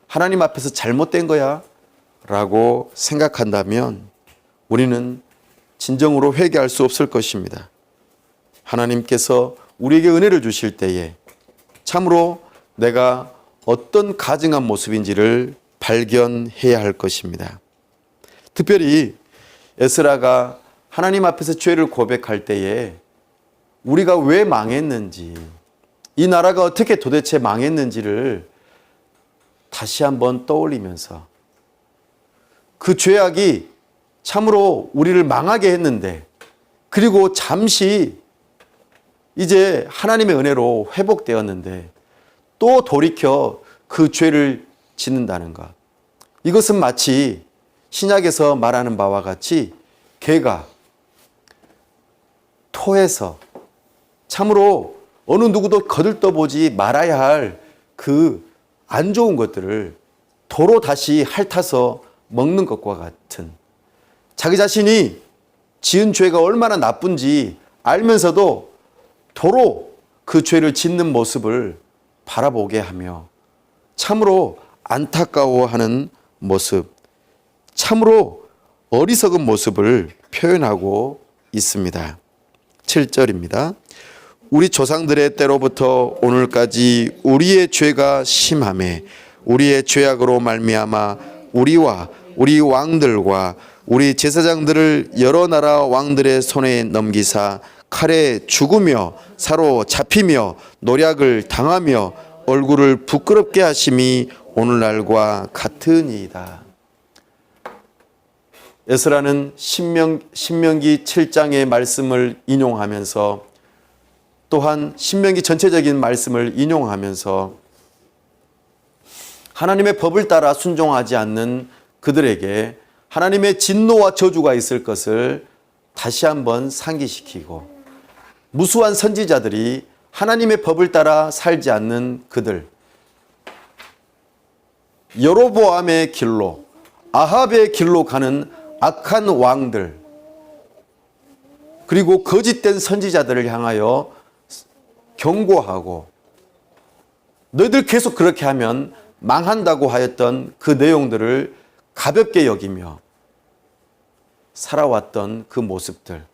하나님 앞에서 잘못된 거야? 라고 생각한다면 우리는 진정으로 회개할 수 없을 것입니다. 하나님께서 우리에게 은혜를 주실 때에 참으로 내가 어떤 가증한 모습인지를 발견해야 할 것입니다. 특별히 에스라가 하나님 앞에서 죄를 고백할 때에 우리가 왜 망했는지, 이 나라가 어떻게 도대체 망했는지를 다시 한번 떠올리면서 그 죄악이 참으로 우리를 망하게 했는데 그리고 잠시 이제 하나님의 은혜로 회복되었는데 또 돌이켜 그 죄를 짓는다는 것. 이것은 마치 신약에서 말하는 바와 같이 개가 토해서 참으로 어느 누구도 거들떠보지 말아야 할 그 안 좋은 것들을 도로 다시 핥아서 먹는 것과 같은, 자기 자신이 지은 죄가 얼마나 나쁜지 알면서도 도로 그 죄를 짓는 모습을 바라보게 하며 참으로 안타까워하는 모습, 참으로 어리석은 모습을 표현하고 있습니다. 7절입니다. 우리 조상들의 때로부터 오늘까지 우리의 죄가 심하매 우리의 죄악으로 말미암아 우리와 우리 왕들과 우리 제사장들을 여러 나라 왕들의 손에 넘기사 칼에 죽으며 사로잡히며 노략을 당하며 얼굴을 부끄럽게 하심이 오늘날과 같으니이다. 에스라는 신명기 7장의 말씀을 인용하면서 또한 신명기 전체적인 말씀을 인용하면서 하나님의 법을 따라 순종하지 않는 그들에게 하나님의 진노와 저주가 있을 것을 다시 한번 상기시키고, 무수한 선지자들이 하나님의 법을 따라 살지 않는 그들, 여로보암의 길로, 아합의 길로 가는 악한 왕들, 그리고 거짓된 선지자들을 향하여 경고하고 너희들 계속 그렇게 하면 망한다고 하였던 그 내용들을 가볍게 여기며 살아왔던 그 모습들,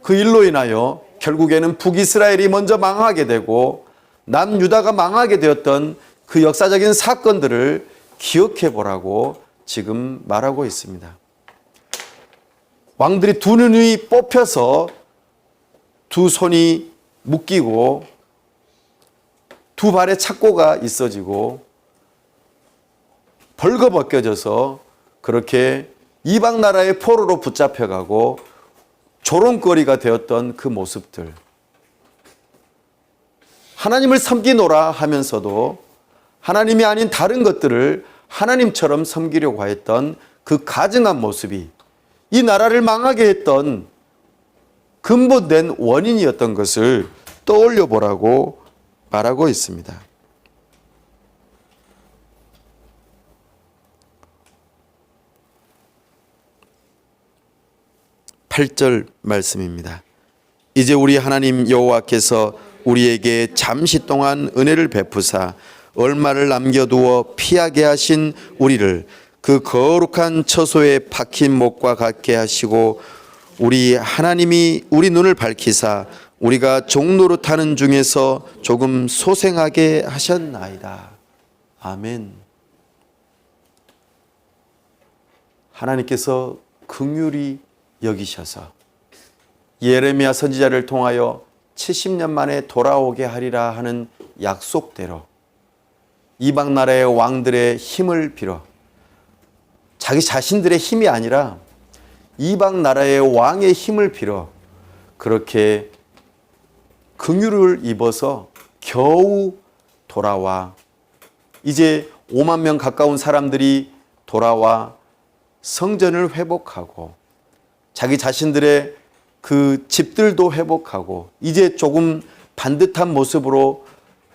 그 일로 인하여 결국에는 북이스라엘이 먼저 망하게 되고 남유다가 망하게 되었던 그 역사적인 사건들을 기억해 보라고 지금 말하고 있습니다. 왕들이 두 눈이 뽑혀서 두 손이 묶이고 두 발에 착고가 있어지고 벌거벗겨져서 그렇게 이방 나라의 포로로 붙잡혀가고 조롱거리가 되었던 그 모습들, 하나님을 섬기노라 하면서도 하나님이 아닌 다른 것들을 하나님처럼 섬기려고 했던 그 가증한 모습이 이 나라를 망하게 했던 근본된 원인이었던 것을 떠올려 보라고 말하고 있습니다. 8절 말씀입니다. 이제 우리 하나님 여호와께서 우리에게 잠시 동안 은혜를 베푸사 얼마를 남겨두어 피하게 하신 우리를 그 거룩한 처소에 박힌 목과 같게 하시고 우리 하나님이 우리 눈을 밝히사 우리가 종노릇하는 중에서 조금 소생하게 하셨나이다. 아멘. 하나님께서 긍휼히 여기셔서 예레미야 선지자를 통하여 70년 만에 돌아오게 하리라 하는 약속대로 이방 나라의 왕들의 힘을 빌어, 자기 자신들의 힘이 아니라 이방 나라의 왕의 힘을 빌어 그렇게 긍휼을 입어서 겨우 돌아와 이제 5만 명 가까운 사람들이 돌아와 성전을 회복하고 자기 자신들의 그 집들도 회복하고 이제 조금 반듯한 모습으로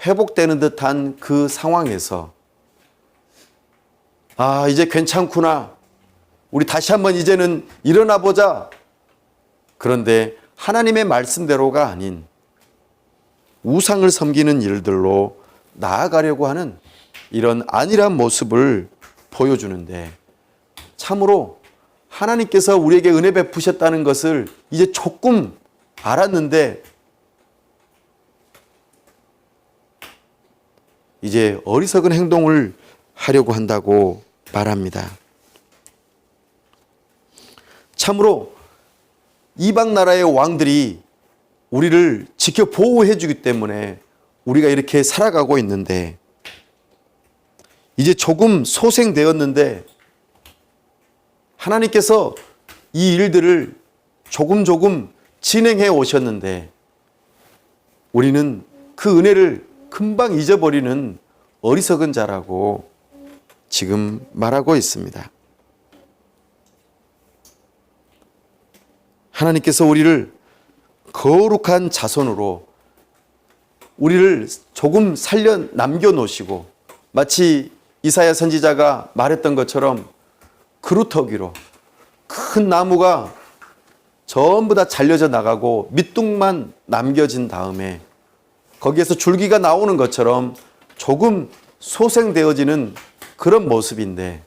회복되는 듯한 그 상황에서 아, 이제 괜찮구나. 우리 다시 한번 이제는 일어나 보자. 그런데 하나님의 말씀대로가 아닌 우상을 섬기는 일들로 나아가려고 하는 이런 안일한 모습을 보여주는데, 참으로 하나님께서 우리에게 은혜 베푸셨다는 것을 이제 조금 알았는데 이제 어리석은 행동을 하려고 한다고 말합니다. 참으로 이방 나라의 왕들이 우리를 지켜 보호해 주기 때문에 우리가 이렇게 살아가고 있는데 이제 조금 소생되었는데 하나님께서 이 일들을 조금 진행해 오셨는데 우리는 그 은혜를 금방 잊어버리는 어리석은 자라고 지금 말하고 있습니다. 하나님께서 우리를 거룩한 자손으로 우리를 조금 살려 남겨놓으시고 마치 이사야 선지자가 말했던 것처럼 그루터기로 큰 나무가 전부 다 잘려져 나가고 밑둥만 남겨진 다음에 거기에서 줄기가 나오는 것처럼 조금 소생되어지는 그런 모습인데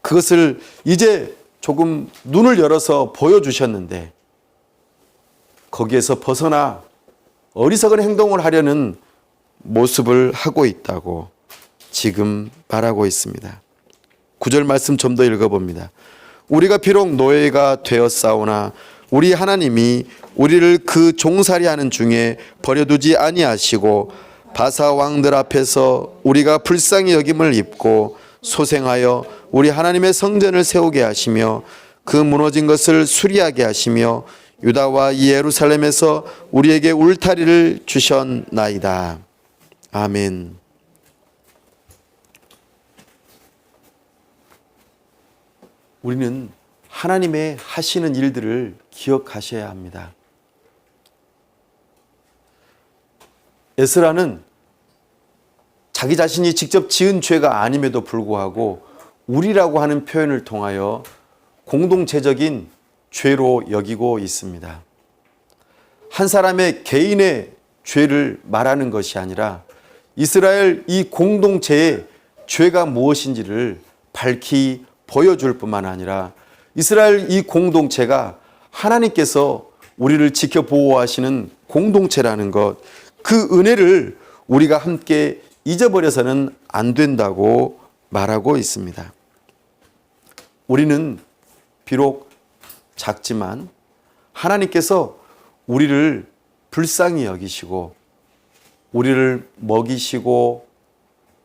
그것을 이제 조금 눈을 열어서 보여주셨는데 거기에서 벗어나 어리석은 행동을 하려는 모습을 하고 있다고 지금 말하고 있습니다. 9절 말씀 좀 더 읽어봅니다. 우리가 비록 노예가 되었사오나 우리 하나님이 우리를 그 종살이하는 중에 버려두지 아니하시고 바사 왕들 앞에서 우리가 불쌍히 여김을 입고 소생하여 우리 하나님의 성전을 세우게 하시며 그 무너진 것을 수리하게 하시며 유다와 예루살렘에서 우리에게 울타리를 주셨나이다. 아멘. 우리는 하나님의 하시는 일들을 기억하셔야 합니다. 에스라는 자기 자신이 직접 지은 죄가 아님에도 불구하고 우리라고 하는 표현을 통하여 공동체적인 죄로 여기고 있습니다. 한 사람의 개인의 죄를 말하는 것이 아니라 이스라엘 이 공동체의 죄가 무엇인지를 밝히 보여줄 뿐만 아니라 이스라엘 이 공동체가 하나님께서 우리를 지켜 보호하시는 공동체라는 것, 그 은혜를 우리가 함께 잊어버려서는 안 된다고 말하고 있습니다. 우리는 비록 작지만 하나님께서 우리를 불쌍히 여기시고 우리를 먹이시고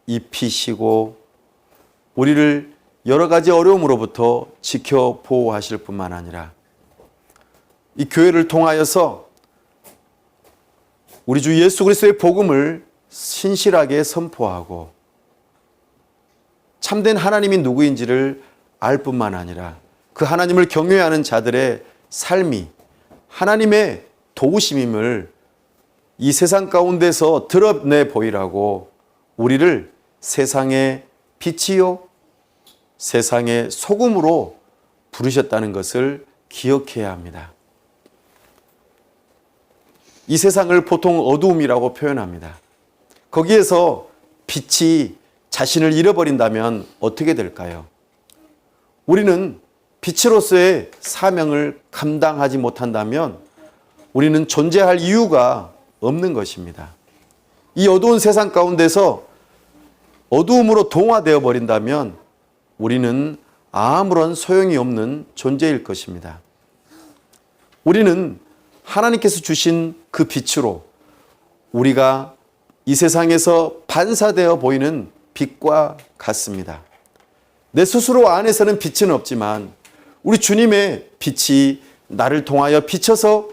입히시고 우리를 여러 가지 어려움으로부터 지켜 보호하실 뿐만 아니라 이 교회를 통하여서 우리 주 예수 그리스도의 복음을 신실하게 선포하고 참된 하나님이 누구인지를 알 뿐만 아니라 그 하나님을 경외하는 자들의 삶이 하나님의 도우심임을 이 세상 가운데서 드러내 보이라고 우리를 세상의 빛이요 세상의 소금으로 부르셨다는 것을 기억해야 합니다. 이 세상을 보통 어두움이라고 표현합니다. 거기에서 빛이 자신을 잃어버린다면 어떻게 될까요? 우리는 빛으로서의 사명을 감당하지 못한다면 우리는 존재할 이유가 없는 것입니다. 이 어두운 세상 가운데서 어두움으로 동화되어 버린다면 우리는 아무런 소용이 없는 존재일 것입니다. 우리는 하나님께서 주신 그 빛으로 우리가 이 세상에서 반사되어 보이는 빛과 같습니다. 내 스스로 안에서는 빛은 없지만 우리 주님의 빛이 나를 통하여 비춰서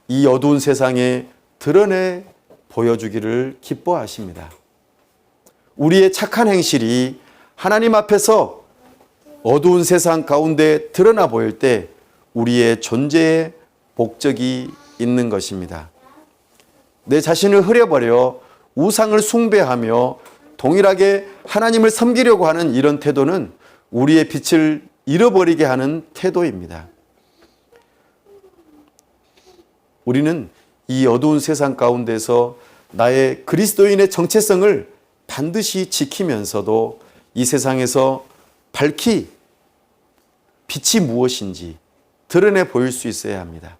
이 어두운 세상에 드러내 보여주기를 기뻐하십니다. 우리의 착한 행실이 하나님 앞에서 어두운 세상 가운데 드러나 보일 때 우리의 존재에 목적이 있는 것입니다. 내 자신을 흐려버려 우상을 숭배하며 동일하게 하나님을 섬기려고 하는 이런 태도는 우리의 빛을 잃어버리게 하는 태도입니다. 우리는 이 어두운 세상 가운데서 나의 그리스도인의 정체성을 반드시 지키면서도 이 세상에서 밝히 빛이 무엇인지 드러내 보일 수 있어야 합니다.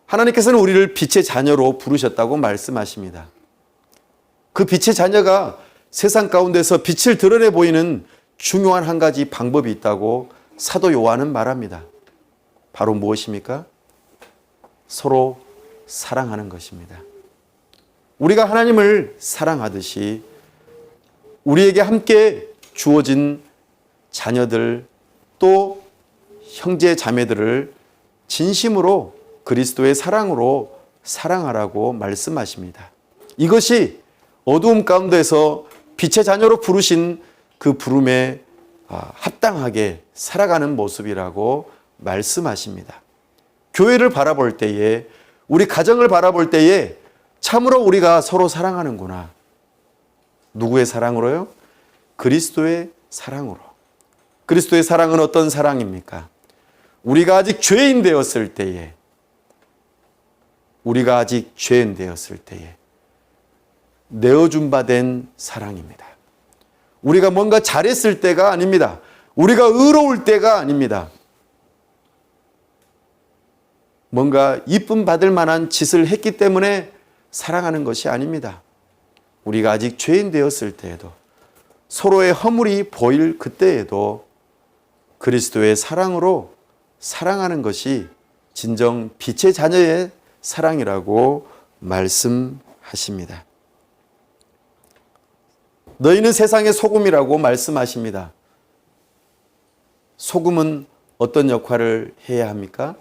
하나님께서는 우리를 빛의 자녀로 부르셨다고 말씀하십니다. 그 빛의 자녀가 세상 가운데서 빛을 드러내 보이는 중요한 한 가지 방법이 있다고 사도 요한은 말합니다. 바로 무엇입니까? 서로 사랑하는 것입니다. 우리가 하나님을 사랑하듯이 우리에게 함께 주어진 자녀들 또 형제 자매들을 진심으로 그리스도의 사랑으로 사랑하라고 말씀하십니다. 이것이 어두움 가운데서 빛의 자녀로 부르신 그 부름에 합당하게 살아가는 모습이라고 말씀하십니다. 교회를 바라볼 때에, 우리 가정을 바라볼 때에 참으로 우리가 서로 사랑하는구나. 누구의 사랑으로요? 그리스도의 사랑으로. 그리스도의 사랑은 어떤 사랑입니까? 우리가 아직 죄인 되었을 때에, 내어준 바 된 사랑입니다. 우리가 뭔가 잘했을 때가 아닙니다. 우리가 의로울 때가 아닙니다. 뭔가 이쁨 받을 만한 짓을 했기 때문에 사랑하는 것이 아닙니다. 우리가 아직 죄인 되었을 때에도, 서로의 허물이 보일 그때에도 그리스도의 사랑으로 사랑하는 것이 진정 빛의 자녀의 사랑이라고 말씀하십니다. 너희는 세상의 소금이라고 말씀하십니다. 소금은 어떤 역할을 해야 합니까?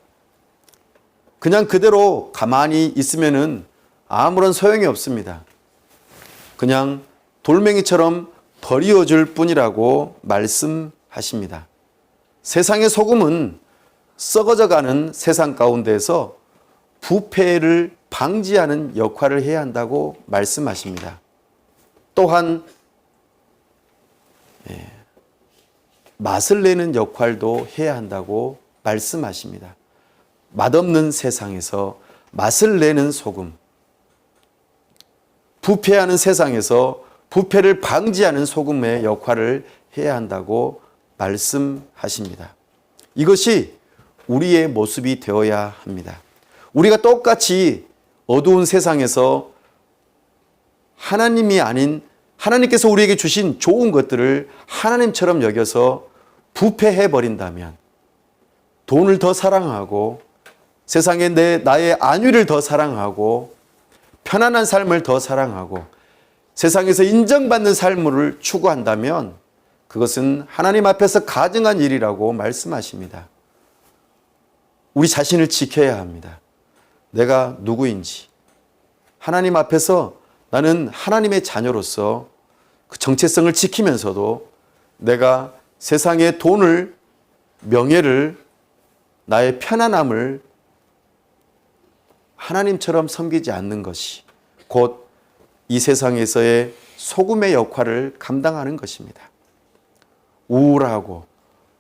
그냥 그대로 가만히 있으면은 아무런 소용이 없습니다. 그냥 돌멩이처럼 버리어질 뿐이라고 말씀하십니다. 세상의 소금은 썩어져가는 세상 가운데서 부패를 방지하는 역할을 해야 한다고 말씀하십니다. 또한 맛을 내는 역할도 해야 한다고 말씀하십니다. 맛없는 세상에서 맛을 내는 소금, 부패하는 세상에서 부패를 방지하는 소금의 역할을 해야 한다고 말씀하십니다. 이것이 우리의 모습이 되어야 합니다. 우리가 똑같이 어두운 세상에서 하나님이 아닌 하나님께서 우리에게 주신 좋은 것들을 하나님처럼 여겨서 부패해 버린다면, 돈을 더 사랑하고 세상에 나의 안위를 더 사랑하고 편안한 삶을 더 사랑하고 세상에서 인정받는 삶을 추구한다면 그것은 하나님 앞에서 가증한 일이라고 말씀하십니다. 우리 자신을 지켜야 합니다. 내가 누구인지, 하나님 앞에서 나는 하나님의 자녀로서 그 정체성을 지키면서도 내가 세상의 돈을, 명예를, 나의 편안함을 하나님처럼 섬기지 않는 것이 곧 이 세상에서의 소금의 역할을 감당하는 것입니다. 우울하고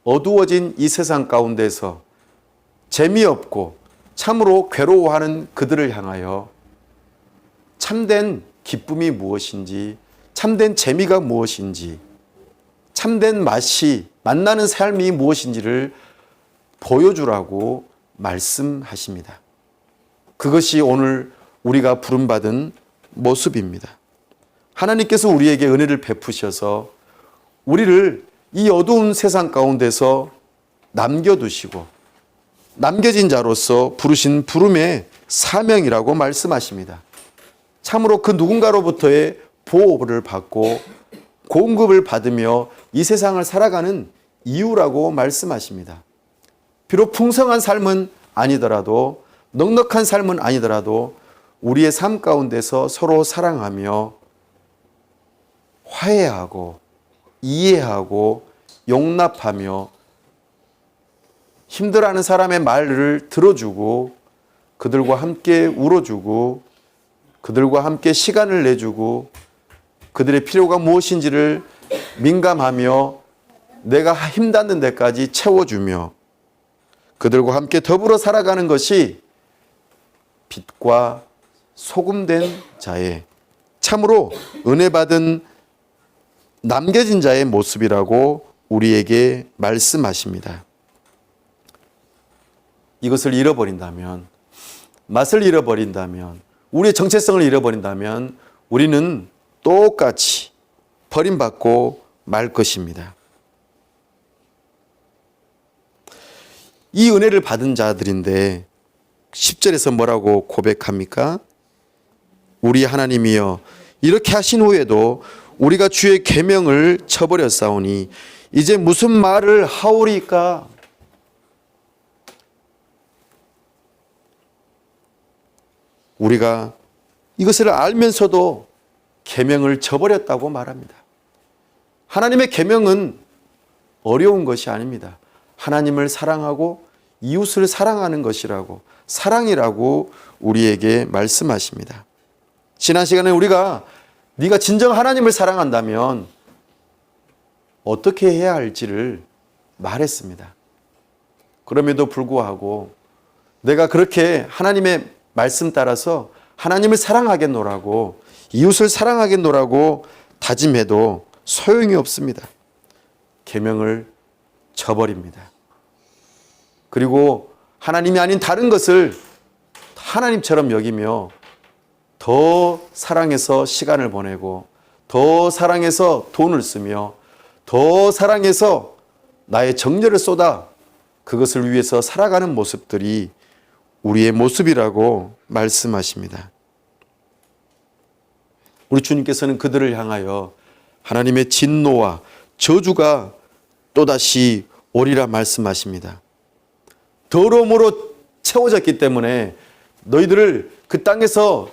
어두워진 이 세상 가운데서 재미없고 참으로 괴로워하는 그들을 향하여 참된 기쁨이 무엇인지, 참된 재미가 무엇인지, 참된 맛이 만나는 삶이 무엇인지를 보여주라고 말씀하십니다. 그것이 오늘 우리가 부름받은 모습입니다. 하나님께서 우리에게 은혜를 베푸셔서 우리를 이 어두운 세상 가운데서 남겨두시고 남겨진 자로서 부르신 부름의 사명이라고 말씀하십니다. 참으로 그 누군가로부터의 보호를 받고 공급을 받으며 이 세상을 살아가는 이유라고 말씀하십니다. 비록 풍성한 삶은 아니더라도, 넉넉한 삶은 아니더라도 우리의 삶 가운데서 서로 사랑하며 화해하고 이해하고 용납하며 힘들어하는 사람의 말을 들어주고 그들과 함께 울어주고 그들과 함께 시간을 내주고 그들의 필요가 무엇인지를 민감하며 내가 힘닿는 데까지 채워주며 그들과 함께 더불어 살아가는 것이 빛과 소금된 자의, 참으로 은혜 받은 남겨진 자의 모습이라고 우리에게 말씀하십니다. 이것을 잃어버린다면, 맛을 잃어버린다면, 우리의 정체성을 잃어버린다면 우리는 똑같이 버림받고 말 것입니다. 이 은혜를 받은 자들인데 10절에서 뭐라고 고백합니까? 우리 하나님이여, 이렇게 하신 후에도 우리가 주의 계명을 쳐버렸사오니 이제 무슨 말을 하오리까? 우리가 이것을 알면서도 계명을 저버렸다고 말합니다. 하나님의 계명은 어려운 것이 아닙니다. 하나님을 사랑하고 이웃을 사랑하는 것이라고, 사랑이라고 우리에게 말씀하십니다. 지난 시간에 우리가 네가 진정 하나님을 사랑한다면 어떻게 해야 할지를 말했습니다. 그럼에도 불구하고 내가 그렇게 하나님의 말씀 따라서 하나님을 사랑하겠노라고, 이웃을 사랑하겠노라고 다짐해도 소용이 없습니다. 계명을 저버립니다. 그리고 하나님이 아닌 다른 것을 하나님처럼 여기며 더 사랑해서 시간을 보내고, 더 사랑해서 돈을 쓰며, 더 사랑해서 나의 정열을 쏟아 그것을 위해서 살아가는 모습들이 우리의 모습이라고 말씀하십니다. 우리 주님께서는 그들을 향하여 하나님의 진노와 저주가 또다시 오리라 말씀하십니다. 더러움으로 채워졌기 때문에 너희들을 그 땅에서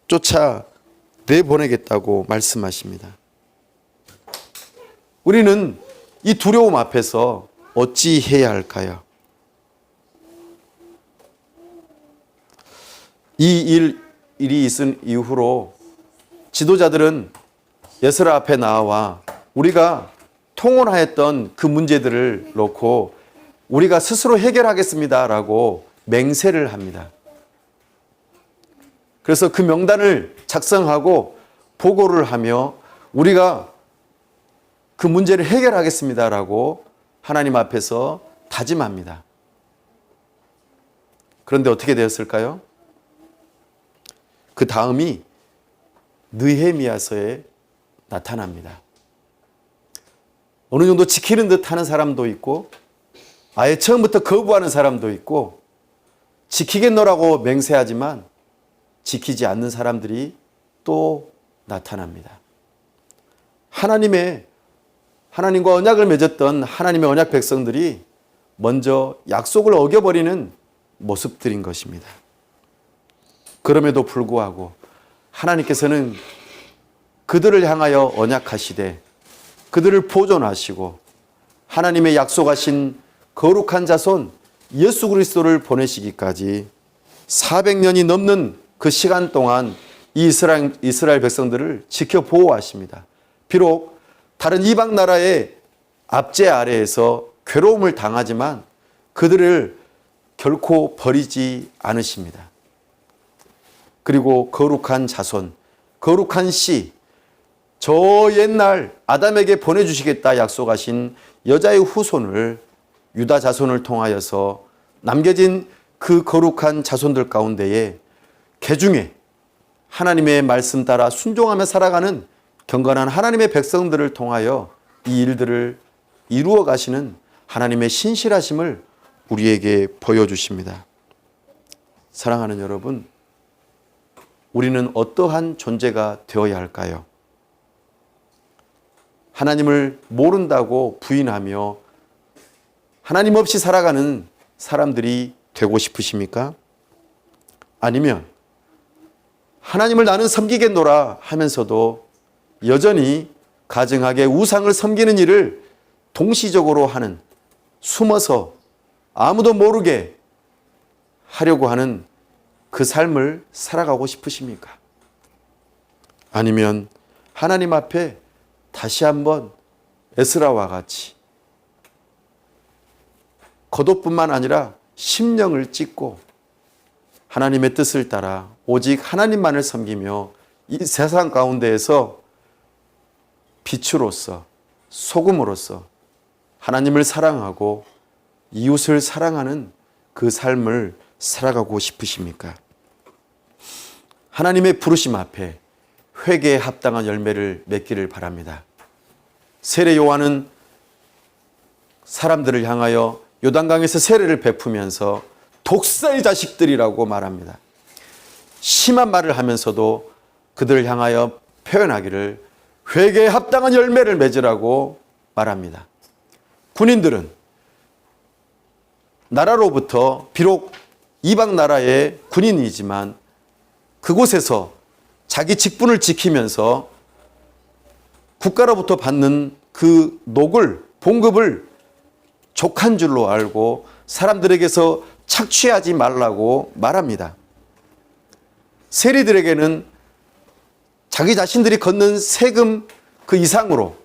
쫓아 내보내겠다고 말씀하십니다. 우리는 이 두려움 앞에서 어찌 해야 할까요? 이 일이 있은 이후로 지도자들은 예스라 앞에 나와 우리가 통혼하였던 그 문제들을 놓고 우리가 스스로 해결하겠습니다라고 맹세를 합니다. 그래서 그 명단을 작성하고 보고를 하며 우리가 그 문제를 해결하겠습니다라고 하나님 앞에서 다짐합니다. 그런데 어떻게 되었을까요? 그 다음이 느헤미야서에 나타납니다. 어느 정도 지키는 듯 하는 사람도 있고 아예 처음부터 거부하는 사람도 있고 지키겠노라고 맹세하지만 지키지 않는 사람들이 또 나타납니다. 하나님과 언약을 맺었던 하나님의 언약 백성들이 먼저 약속을 어겨버리는 모습들인 것입니다. 그럼에도 불구하고 하나님께서는 그들을 향하여 언약하시되 그들을 보존하시고 하나님의 약속하신 거룩한 자손 예수 그리스도를 보내시기까지 400년이 넘는 그 시간 동안 이 이스라엘 백성들을 지켜 보호하십니다. 비록 다른 이방 나라의 압제 아래에서 괴로움을 당하지만 그들을 결코 버리지 않으십니다. 그리고 거룩한 자손, 거룩한 씨, 저 옛날 아담에게 보내주시겠다 약속하신 여자의 후손을 유다 자손을 통하여서 남겨진 그 거룩한 자손들 가운데에 개중에 하나님의 말씀 따라 순종하며 살아가는 경건한 하나님의 백성들을 통하여 이 일들을 이루어 가시는 하나님의 신실하심을 우리에게 보여주십니다. 사랑하는 여러분, 우리는 어떠한 존재가 되어야 할까요? 하나님을 모른다고 부인하며 하나님 없이 살아가는 사람들이 되고 싶으십니까? 아니면 하나님을 나는 섬기겠노라 하면서도 여전히 가증하게 우상을 섬기는 일을 동시적으로 하는, 숨어서 아무도 모르게 하려고 하는 그 삶을 살아가고 싶으십니까? 아니면 하나님 앞에 다시 한번 에스라와 같이 겉옷뿐만 아니라 심령을 찢고 하나님의 뜻을 따라 오직 하나님만을 섬기며 이 세상 가운데에서 빛으로서 소금으로서 하나님을 사랑하고 이웃을 사랑하는 그 삶을 살아가고 싶으십니까? 하나님의 부르심 앞에 회개에 합당한 열매를 맺기를 바랍니다. 세례 요한은 사람들을 향하여 요단강에서 세례를 베푸면서 독사의 자식들이라고 말합니다. 심한 말을 하면서도 그들을 향하여 표현하기를 회개에 합당한 열매를 맺으라고 말합니다. 군인들은 나라로부터 비록 이방 나라의 군인이지만 그곳에서 자기 직분을 지키면서 국가로부터 받는 그 녹을, 봉급을 족한 줄로 알고 사람들에게서 착취하지 말라고 말합니다. 세리들에게는 자기 자신들이 걷는 세금 그 이상으로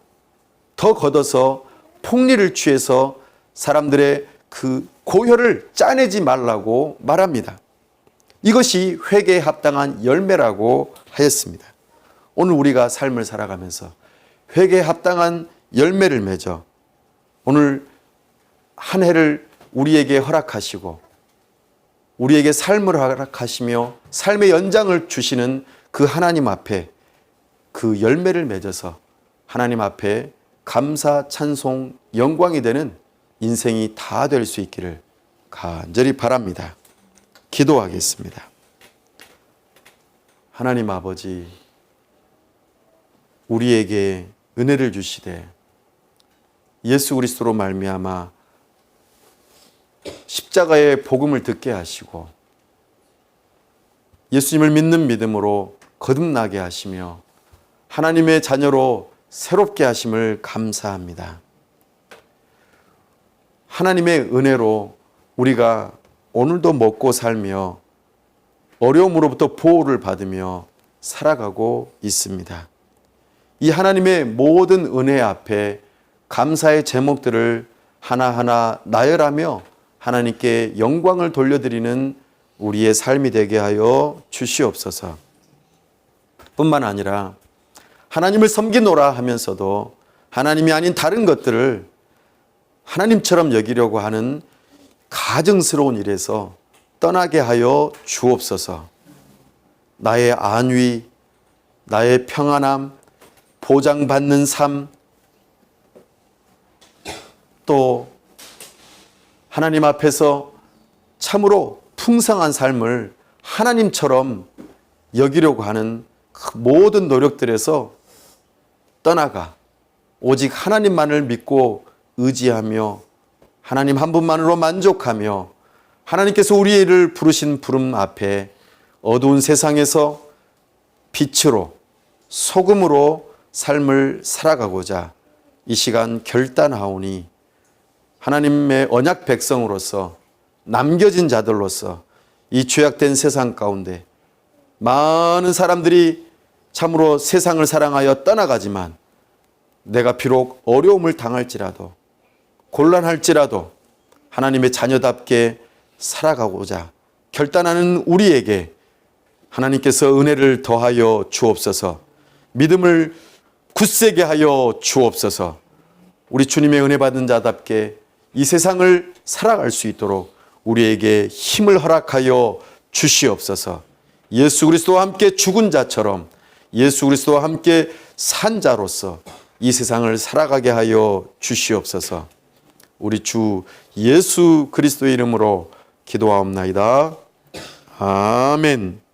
더 걷어서 폭리를 취해서 사람들의 그 고혈을 짜내지 말라고 말합니다. 이것이 회개에 합당한 열매라고 하였습니다. 오늘 우리가 삶을 살아가면서 회개에 합당한 열매를 맺어 오늘 한 해를 우리에게 허락하시고 우리에게 삶을 허락하시며 삶의 연장을 주시는 그 하나님 앞에 그 열매를 맺어서 하나님 앞에 감사, 찬송, 영광이 되는 인생이 다 될 수 있기를 간절히 바랍니다. 기도하겠습니다. 하나님 아버지, 우리에게 은혜를 주시되 예수 그리스도로 말미암아 십자가의 복음을 듣게 하시고 예수님을 믿는 믿음으로 거듭나게 하시며 하나님의 자녀로 새롭게 하심을 감사합니다. 하나님의 은혜로 우리가 오늘도 먹고 살며 어려움으로부터 보호를 받으며 살아가고 있습니다. 이 하나님의 모든 은혜 앞에 감사의 제목들을 하나하나 나열하며 하나님께 영광을 돌려드리는 우리의 삶이 되게 하여 주시옵소서. 뿐만 아니라 하나님을 섬기노라 하면서도 하나님이 아닌 다른 것들을 하나님처럼 여기려고 하는 가증스러운 일에서 떠나게 하여 주옵소서. 나의 안위, 나의 평안함, 보장받는 삶, 또 하나님 앞에서 참으로 풍성한 삶을 하나님처럼 여기려고 하는 그 모든 노력들에서 떠나가 오직 하나님만을 믿고 의지하며 하나님 한 분만으로 만족하며 하나님께서 우리를 부르신 부름 앞에 어두운 세상에서 빛으로 소금으로 삶을 살아가고자 이 시간 결단하오니 하나님의 언약 백성으로서 남겨진 자들로서 이 죄악된 세상 가운데 많은 사람들이 참으로 세상을 사랑하여 떠나가지만 내가 비록 어려움을 당할지라도 곤란할지라도 하나님의 자녀답게 살아가고자 결단하는 우리에게 하나님께서 은혜를 더하여 주옵소서. 믿음을 굳세게 하여 주옵소서. 우리 주님의 은혜 받은 자답게 이 세상을 살아갈 수 있도록 우리에게 힘을 허락하여 주시옵소서. 예수 그리스도와 함께 죽은 자처럼 예수 그리스도와 함께 산 자로서 이 세상을 살아가게 하여 주시옵소서. 우리 주 예수 그리스도의 이름으로 기도하옵나이다. 아멘.